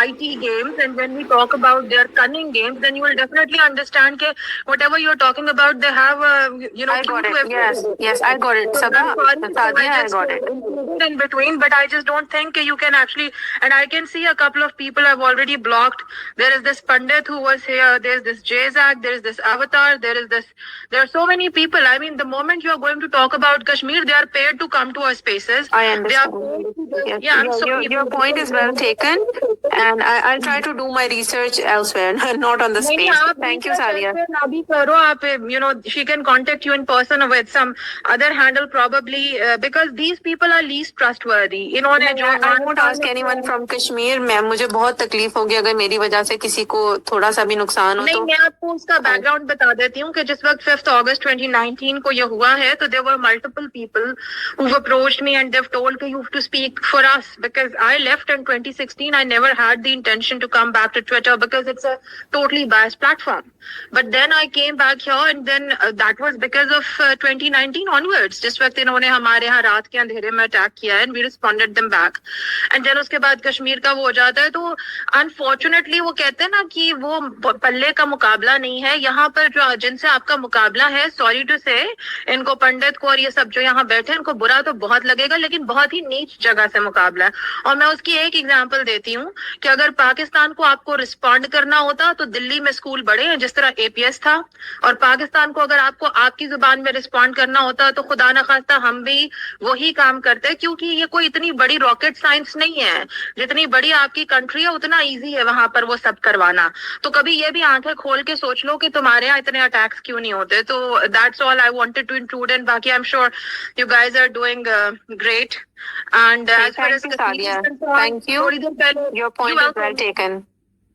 IT games and when we talk about their cunning games, then you will definitely understand that whatever you're talking about, they have I got it. Yes, I got it. Sabha, Sadia, I got it. In between, but I just don't think you can actually, and I can see a couple of people I've already blocked. There is this Pandit who was here, there's this Jayzak, there is this Avatar, there are so many people. I mean, the moment you are going to talk about Kashmir, they are paid to come to our spaces. I understand. Yes, your point is well taken. And I'll try to do my research elsewhere, not on the space. Thank you, Sadia. She can contact you in person or with some other handle probably, because these people are least trustworthy. انہوں نے جو I won't ask anyone from Kashmir. میں مجھے بہت تکلیف ہوگی اگر میری وجہ سے کسی کو تھوڑا سا بھی نقصان ہو نہیں، تو. میں آپ کو اس کا بیک گراؤنڈ بتا دیتی ہوں کہ جس وقت 5 اگست 2019 کو یہ ہوا ہے تو there were multiple people who've approached me and they've told that you have to speak for us because I left in 2016. I never had the intention to come back to Twitter because it's a totally biased platform. But then I came back here and then that was because of 2019 onwards. جس وقت انہوں نے ہمارے یہاں رات کے اندھیرے میں اٹیک کیا ہے and we responded them back. And then اس کے بعد کشمیر کا وہ ہو جاتا ہے تو unfortunately وہ کہتے ہیں نا کہ وہ پلے کا مقابلہ نہیں ہے. یہاں پر جو جن سے آپ کا مقابلہ ہے sorry to say ان کو پنڈت کو اور یہ سب جو یہاں بیٹھے ان کو برا تو بہت لگے گا لیکن بہت ہی نیچ جگہ سے مقابلہ ہے. اور میں اس کی ایک ایگزامپل دیتی ہوں کہ اگر پاکستان کو آپ کو رسپونڈ کرنا ہوتا تو دلی میں اسکول بڑے ہیں جس طرح APS تھا, اور پاکستان کو اگر آپ کو آپ کی زبان میں رسپونڈ کرنا ہوتا تو خدا نخواستہ ہم بھی وہی کام کرتے, کیونکہ یہ کوئی اتنی بڑی راکٹ سائنس نہیں ہے. جتنی بڑی آپ کی کنٹری ہے اتنا ایزی ہے وہاں پر وہ سب کروانا. تو کبھی یہ بھی آنکھیں کھول کے سوچ لو کہ تمہارے یہاں اتنے اٹیکس کیوں نہیں ہوتے. تو that's all I wanted to include and باقی I am sure you guys are doing great. And as far as Thank you. Your point is well taken.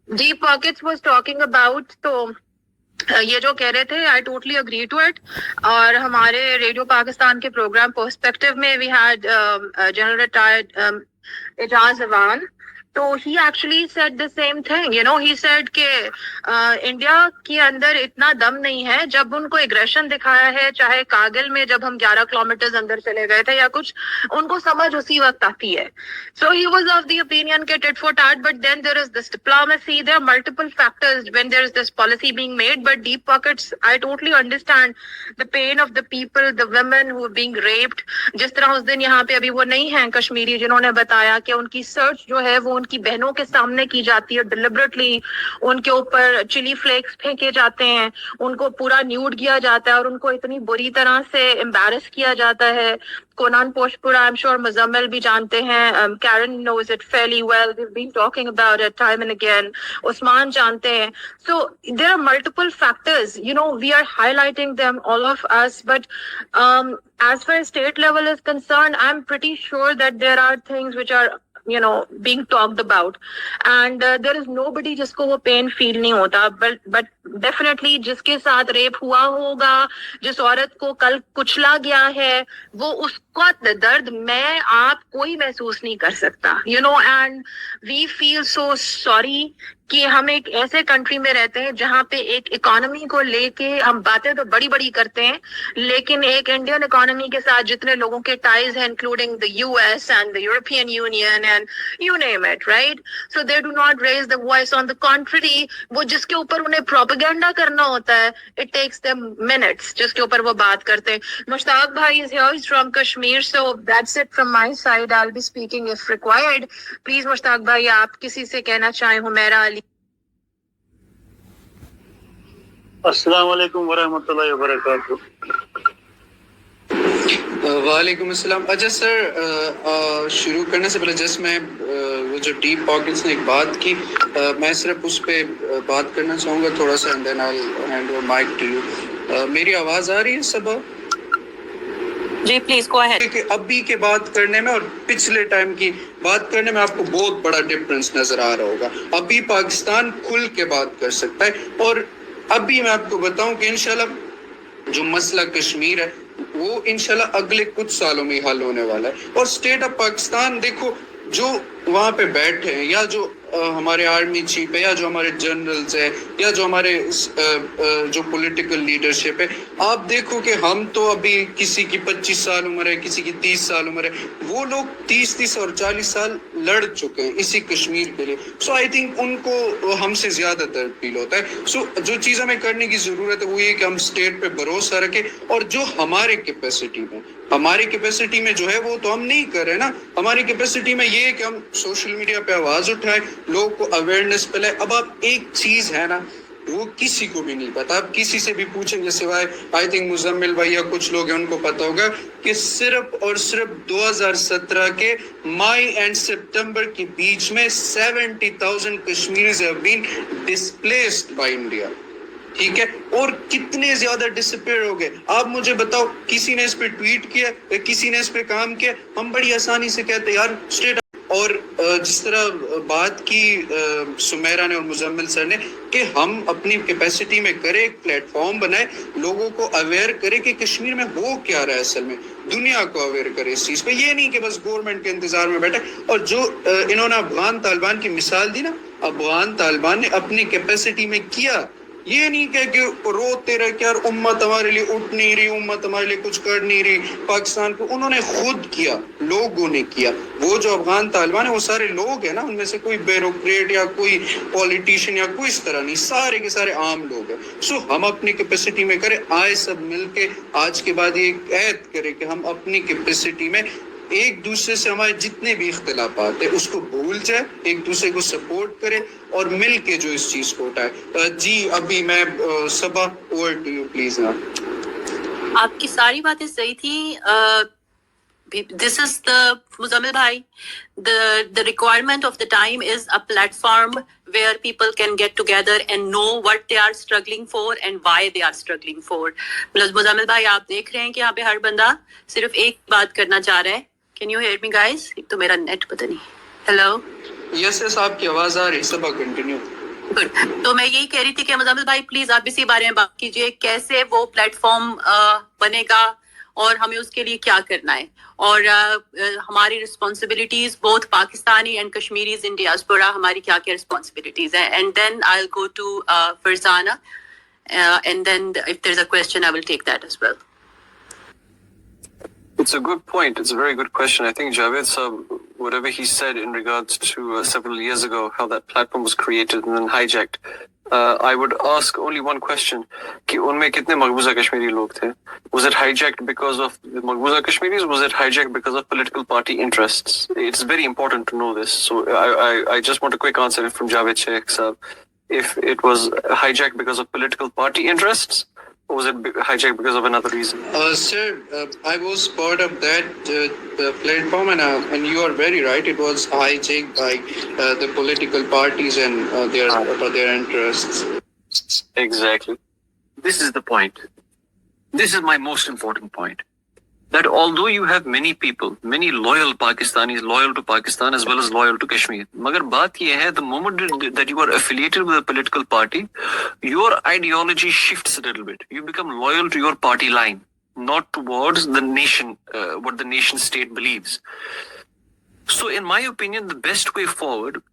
Deep Pockets was talking about, تو یہ جو کہہ رہے تھے I totally agree to it. اور ہمارے radio Pakistan کے پروگرام پرسپیکٹو میں we had general retired Ejaz Awan. تو he actually said the same thing, you know, he said کہ انڈیا کے اندر اتنا دم نہیں ہے. جب ان کو ایگریشن دکھایا ہے, چاہے کارگل میں جب ہم 11 کلومیٹر اندر چلے گئے تھے یا کچھ, ان کو سمجھ اسی وقت آتی ہے. So he was of the opinion کہ tit for tat, but then there is this diplomacy. There are multiple factors when there is this policy being made. But Deep Pockets, I totally understand the pain of the people, the women who are being raped. جس طرح اس دن یہاں پہ ابھی وہ نہیں ہیں کشمیری جنہوں نے بتایا کہ ان کی سرچ جو ہے وہ ان کی بہنوں کے سامنے کی جاتی ہے ڈیلیبریٹلی. ان کے اوپر چلی فلیکس پھینکے جاتے ہیں, ان کو پورا نیوڈ کیا جاتا ہے اور ان کو اتنی بری طرح سے امبیرس کیا جاتا ہے. کونان پوشپورا I'm sure مزمل بھی جانتے ہیں, Karen knows it fairly well, we've been talking about it time and again, عثمان جانتے ہیں. So there are multiple factors, you know, we are highlighting them, all of us, but as far as state level is concerned, I'm pretty sure that there are things which are, you know, being talked about, and there is nobody جس کو وہ pain فیل نہیں ہوتا. but definitely جس کے ساتھ rape ہوا ہوگا, جس عورت کو کل کچلا گیا ہے, وہ اس کا درد میں آپ کوئی محسوس نہیں کر سکتا, you know, and we feel so sorry کہ ہم ایک ایسے کنٹری میں رہتے ہیں جہاں پہ ایک اکانومی کو لے کے ہم باتیں تو بڑی بڑی کرتے ہیں, لیکن ایک انڈین اکانومی کے ساتھ جتنے لوگوں کے ٹائز ہیں including the US and the European Union and you name it, right? So they do not raise the voice. On the contrary, وہ جس کے اوپر انہیں پروپیگنڈا کرنا ہوتا ہے, it takes them minutes جس کے اوپر وہ بات کرتے ہیں. مشتاق بھائی is here, he's from Kashmir, so that's it from my side. I'll be speaking if required. Please مشتاق بھائی آپ کسی سے کہنا چاہیں حمیرہ علی. السلام علیکم ورحمۃ اللہ وبرکاتہ. وعلیکم السلام. اچھا سر, شروع کرنے سے پہلے جس میں وہ جو ڈیپ پاکٹس نے ایک بات کی, میں صرف اس پہ بات کرنا چاہوں گا تھوڑا سا, and then I will hand over mic to you. میری آواز آ رہی ہے صبا؟ جی پلیز گو اہیڈ. کہ ابھی کے بات کرنے میں اور پچھلے ٹائم کی بات کرنے میں آپ کو بہت بڑا ڈفرنس نظر آ رہا ہوگا. ابھی پاکستان کھل کے بات کر سکتا ہے, اور ابھی میں آپ کو بتاؤں کہ انشاءاللہ جو مسئلہ کشمیر ہے وہ انشاءاللہ اگلے کچھ سالوں میں حل ہونے والا ہے. اور اسٹیٹ آف پاکستان دیکھو, جو وہاں پہ بیٹھے ہیں, یا جو ہمارے آرمی چیف ہے, یا جو ہمارے جنرلز ہیں, یا جو ہمارے جو پولیٹیکل لیڈرشپ ہے, آپ دیکھو کہ ہم تو ابھی کسی کی 25 سال عمر ہے, کسی کی 30 سال عمر ہے, وہ لوگ 30 اور 40 سال لڑ چکے ہیں اسی کشمیر کے لیے. سو آئی تھنک ان کو ہم سے زیادہ درد فیل ہوتا ہے. سو جو چیز ہمیں کرنے کی ضرورت ہے وہ یہ کہ ہم اسٹیٹ پہ بھروسہ رکھیں, اور جو ہمارے کیپیسٹی میں جو ہے وہ تو ہم نہیں کر رہے نا. ہماری کیپیسٹی میں یہ ہے کہ ہم سوشل میڈیا پہ آواز اٹھائیں, لوگوں کو اویئرنیس پھیلائے. اب آپ ایک چیز ہے نا, وہ کسی کو بھی نہیں پتا, آپ کسی سے بھی پوچھیں گے سوائے آئی تھنک مزمل بھائی یا کچھ لوگ ہیں ان کو پتا ہوگا کہ صرف اور صرف 2017 کے مئی اینڈ سپتمبر کے بیچ میں 70,000 Kashmiris have been displaced by India. ٹھیک ہے, اور کتنے زیادہ ڈسپیئر ہو گئے. آپ مجھے بتاؤ, کسی نے اس پہ ٹویٹ کیا یا کسی نے اس پہ کام کیا؟ ہم بڑی آسانی سے کہتے ہیں یار اسٹیٹ. اور جس طرح بات کی سمیرا نے اور مزمل سر نے کہ ہم اپنی کیپیسٹی میں کریں, ایک پلیٹ فارم بنائے, لوگوں کو اویئر کرے کہ کشمیر میں ہو کیا رہا ہے اصل میں, دنیا کو اویئر کرے اس چیز پہ. یہ نہیں کہ بس گورنمنٹ کے انتظار میں بیٹھے. اور جو انہوں نے افغان طالبان کی مثال دی نا, افغان طالبان نے اپنی کیپیسٹی میں کیا. یہ نہیں کہ روتے رہے کہ یار امت ہمارے لیے اٹھ نہیں رہی, امت ہمارے لیے کچھ کر نہیں رہی پاکستان کو. انہوں نے خود کیا, لوگوں نے کیا. وہ جو افغان طالبان ہیں وہ سارے لوگ ہیں نا, ان میں سے کوئی بیوروکریٹ یا کوئی پولیٹیشین یا کوئی اس طرح نہیں, سارے کے سارے عام لوگ ہیں. سو ہم اپنی کیپیسٹی میں کریں, آئے سب مل کے آج کے بعد یہ عہد کریں کہ ہم اپنی کیپیسٹی میں ایک دوسرے سے ہمارے جتنے بھی اختلافات ہیں اس کو بھول جائے, ایک دوسرے کو سپورٹ کرے اور مل کے جو اس چیز کو اٹھائے. جی ابھی میں صبا اوور ٹو یو پلیز. آپ کی ساری باتیں صحیح تھیں. This is the Muzammil bhai, the requirement of the time is a platform where people can get together and know what they are struggling for and why they are struggling for. Muzammil bhai, آپ دیکھ رہے ہیں کہ یہاں پہ ہر بندہ صرف ایک بات کرنا چاہ رہا ہے. Can you hear me guys? ایک تو میرا نیٹ پتہ نہیں. Hello? یس یس, آپ کی آواز آ رہی. صبا کنٹینیو. Good. تو میں یہی کہہ رہی تھی کہ مزمل بھائی پلیز آپ اسی بارے میں بات کیجیے, کیسے وہ پلیٹ فارم بنے گا اور ہمیں اس کے لیے کیا کرنا ہے, اور ہماری responsibilities both Pakistani and Kashmiris in diaspora, ہماری کیا کیا رسپانسبلٹیز ہیں. And then I will go to Farzana, and then if there is a question I will take that as well. It's a good point. It's a very good question. I think Javed Saab, whatever he said in regards to several years ago, how that platform was created and then hijacked, I would ask only one question, کہ ان میں کتنے مقبوضہ کشمیری لوگ تھے؟ Was it hijacked because of the مقبوضہ Kashmiris? Was it hijacked because of political party interests? It's very important to know this. So I just want a quick answer from Javed Sheikh Saab. If it was hijacked because of political party interests, or was it hijacked because of another reason? Sir, I was part of that platform, and you are very right. It was hijacked by the political parties and their interests. Exactly. This is the point. This is my most important point. That although you have many people, many loyal Pakistanis, loyal to Pakistan as well as loyal to Kashmir, magar baat ye hai, the moment that you are affiliated with a political party, your ideology shifts a little bit. You become loyal to your party line, not towards the nation, what the nation state believes. So in my opinion, the best way forward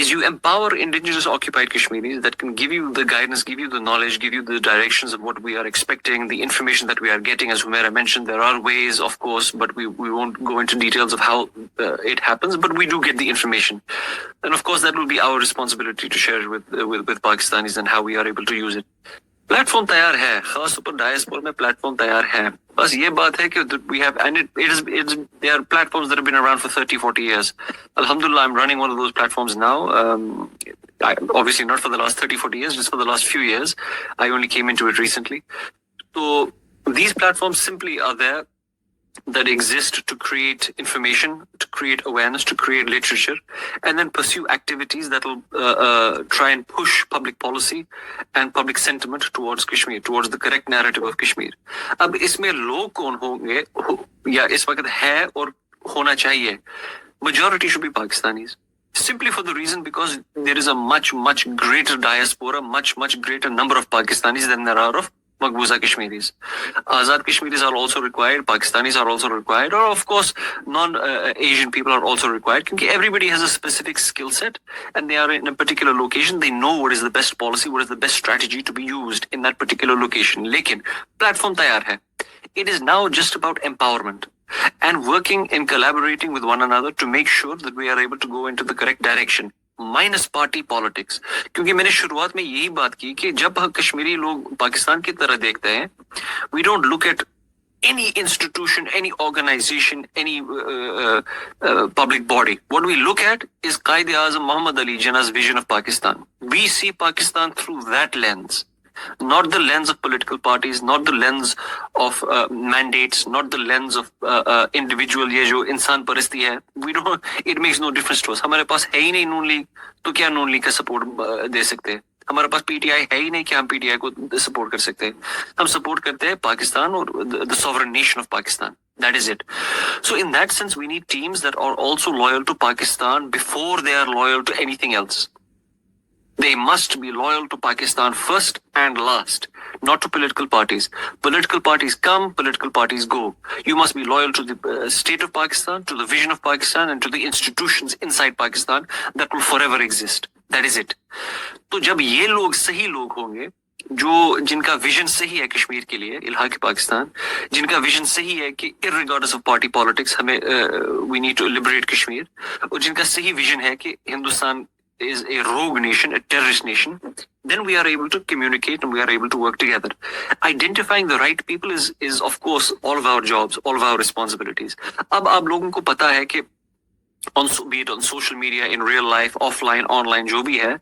is you empower indigenous occupied Kashmiris that can give you the guidance, give you the knowledge, give you the directions of what we are expecting, the information that we are getting. As Humaira mentioned, there are ways, of course, but we won't go into details of how it happens, but we do get the information. And of course, that will be our responsibility to share it with Pakistanis and how we are able to use it. Platform تیار ہے, خاص طور پر diaspora میں platform تیار ہے. بس یہ بات ہے کہ we have, and there are platforms that have been around for 30-40 years. Alhamdulillah, I'm running one of those platforms now. Obviously not for the last 30-40 years, just for the last few years. I only came into it recently. So these platforms simply are there that exist to create information, to create awareness, to create literature, and then pursue activities that will try and push public policy and public sentiment towards Kashmir, towards the correct narrative of Kashmir. اب اس میں لوگ کون ہوں گے یا اس وقت ہے اور ہونا چاہیے؟ Majority should be Pakistanis. Simply for the reason because there is a much greater diaspora, much greater number of Pakistanis than there are of Maqbooza Kashmiris. Azad Kashmiris are also required, Pakistanis are also required, or of course non-Asian people are also required, because everybody has a specific skill set and they are in a particular location. They know what is the best policy, what is the best strategy to be used in that particular location. Lekin platform tayar hai. It is now just about empowerment and working and collaborating with one another to make sure that we are able to go into the correct direction. Minus party politics. کیونکہ میں نے شروعات میں یہی بات کی کہ جب کشمیری لوگ پاکستان کی طرح دیکھتے ہیں, we don't look at any institution, any organization, any public body. What we look at is Qaid-e-Azam Muhammad Ali Jinnah's vision of Pakistan. We see Pakistan through that lens. Not the lens of political parties, not the lens of mandates, not the lens of individual یہ جو انسان پرستی ہے. We don't, it makes no difference to us. ہمارے پاس ہے ہی نہیں نون league, تو کیا نون لیگ کا سپورٹ دے سکتے ہیں؟ ہمارے پاس پی ٹی آئی ہے ہی نہیں کہ ہم پی ٹی آئی کو سپورٹ کر سکتے ہیں. ہم سپورٹ کرتے ہیں پاکستان اور the sovereign nation of Pakistan. That is it. So in that sense, we need teams that are also loyal to Pakistan before they are loyal to anything else. They must be loyal to Pakistan first and last, not to political parties. Political parties come, political parties go. You must be loyal to the state of Pakistan, to the vision of Pakistan, and to the institutions inside Pakistan that will forever exist. That is it. تو جب یہ لوگ صحیح لوگ ہوں گے جو جن کا ویژن صحیح ہے کشمیر کے لیے الحاق پاکستان، جن کا ویژن صحیح ہے کہ irregardless of party politics ہمیں we need to liberate Kashmir, اور جن کا صحیح ویژن ہے کہ Hindustan is a rogue nation, a terrorist nation, then we are able to communicate and we are able to work together. Identifying the right people is of course all of our jobs, all of our responsibilities. اب آپ لوگوں کو پتا ہے کہ be it on social media, in real life, offline, online, جو بھی ہے,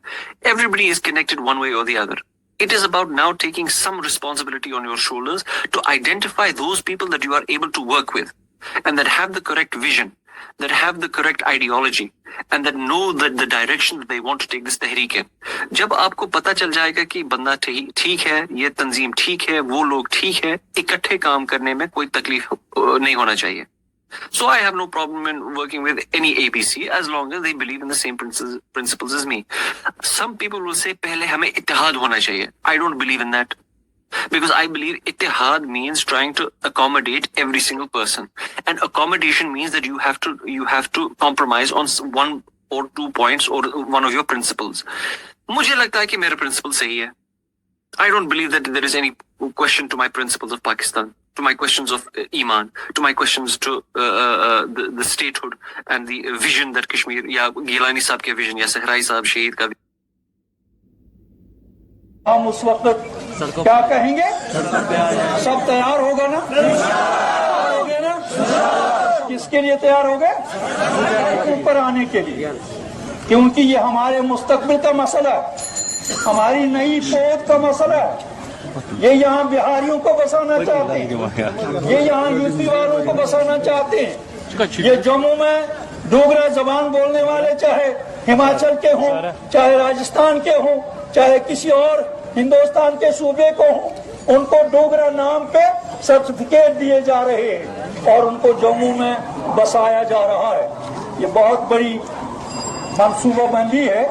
everybody is connected one way or the other. It is about now taking some responsibility on your shoulders to identify those people that you are able to work with and that have the correct vision, that have the correct ideology, and that know that the direction that they want to take this تحریک ہے. جب آپ کو پتا چل جائے گا کہ بندہ ٹھیک ہے، یہ تنظیم ٹھیک ہے، وہ لوگ ٹھیک ہے، اکٹھے کام کرنے میں کوئی تکلیف نہیں ہونا چاہیے. So I have no problem in working with any ABC as long as they believe in the same principles as me. Some people will say پہلے ہمیں اتحاد ہونا چاہیے. I don't believe in that. Because I believe اتحاد means trying to accommodate every single person. And accommodation means that you have to compromise on one or 2 points or one of your principles. مجھے لگتا ہے کہ میرے principle صحیح ہے. I don't believe that there is any question to my principles of Pakistan, to my questions of Iman, to my questions to the statehood and the vision that Kashmir, یا گیلانی صاحب کے vision, یا صحرائی صاحب شہید کا. ہم اس وقت کیا کہیں گے؟ سب تیار ہوگا نا؟ ہوگے نا؟ کس کے لیے تیار ہو گئے؟ اوپر آنے کے لیے، کیونکہ یہ ہمارے مستقبل کا مسئلہ ہے، ہماری نئی فوج کا مسئلہ ہے. یہ یہاں بہاریوں کو بسانا چاہتے ہیں، یہ یہاں یو پی والوں کو بسانا چاہتے ہیں. یہ جموں میں ڈوگرا زبان بولنے والے چاہے ہماچل کے ہوں، چاہے راجستھان کے ہوں، چاہے کسی اور ہندوستان کے صوبے کو ہوں، ان کو ڈوگرا نام پہ سرٹیفکیٹ دیے جا رہے ہیں اور ان کو جموں میں بسایا جا رہا ہے. یہ بہت بڑی منصوبہ بندی ہے،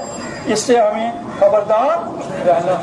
اس سے ہمیں خبردار رہنا.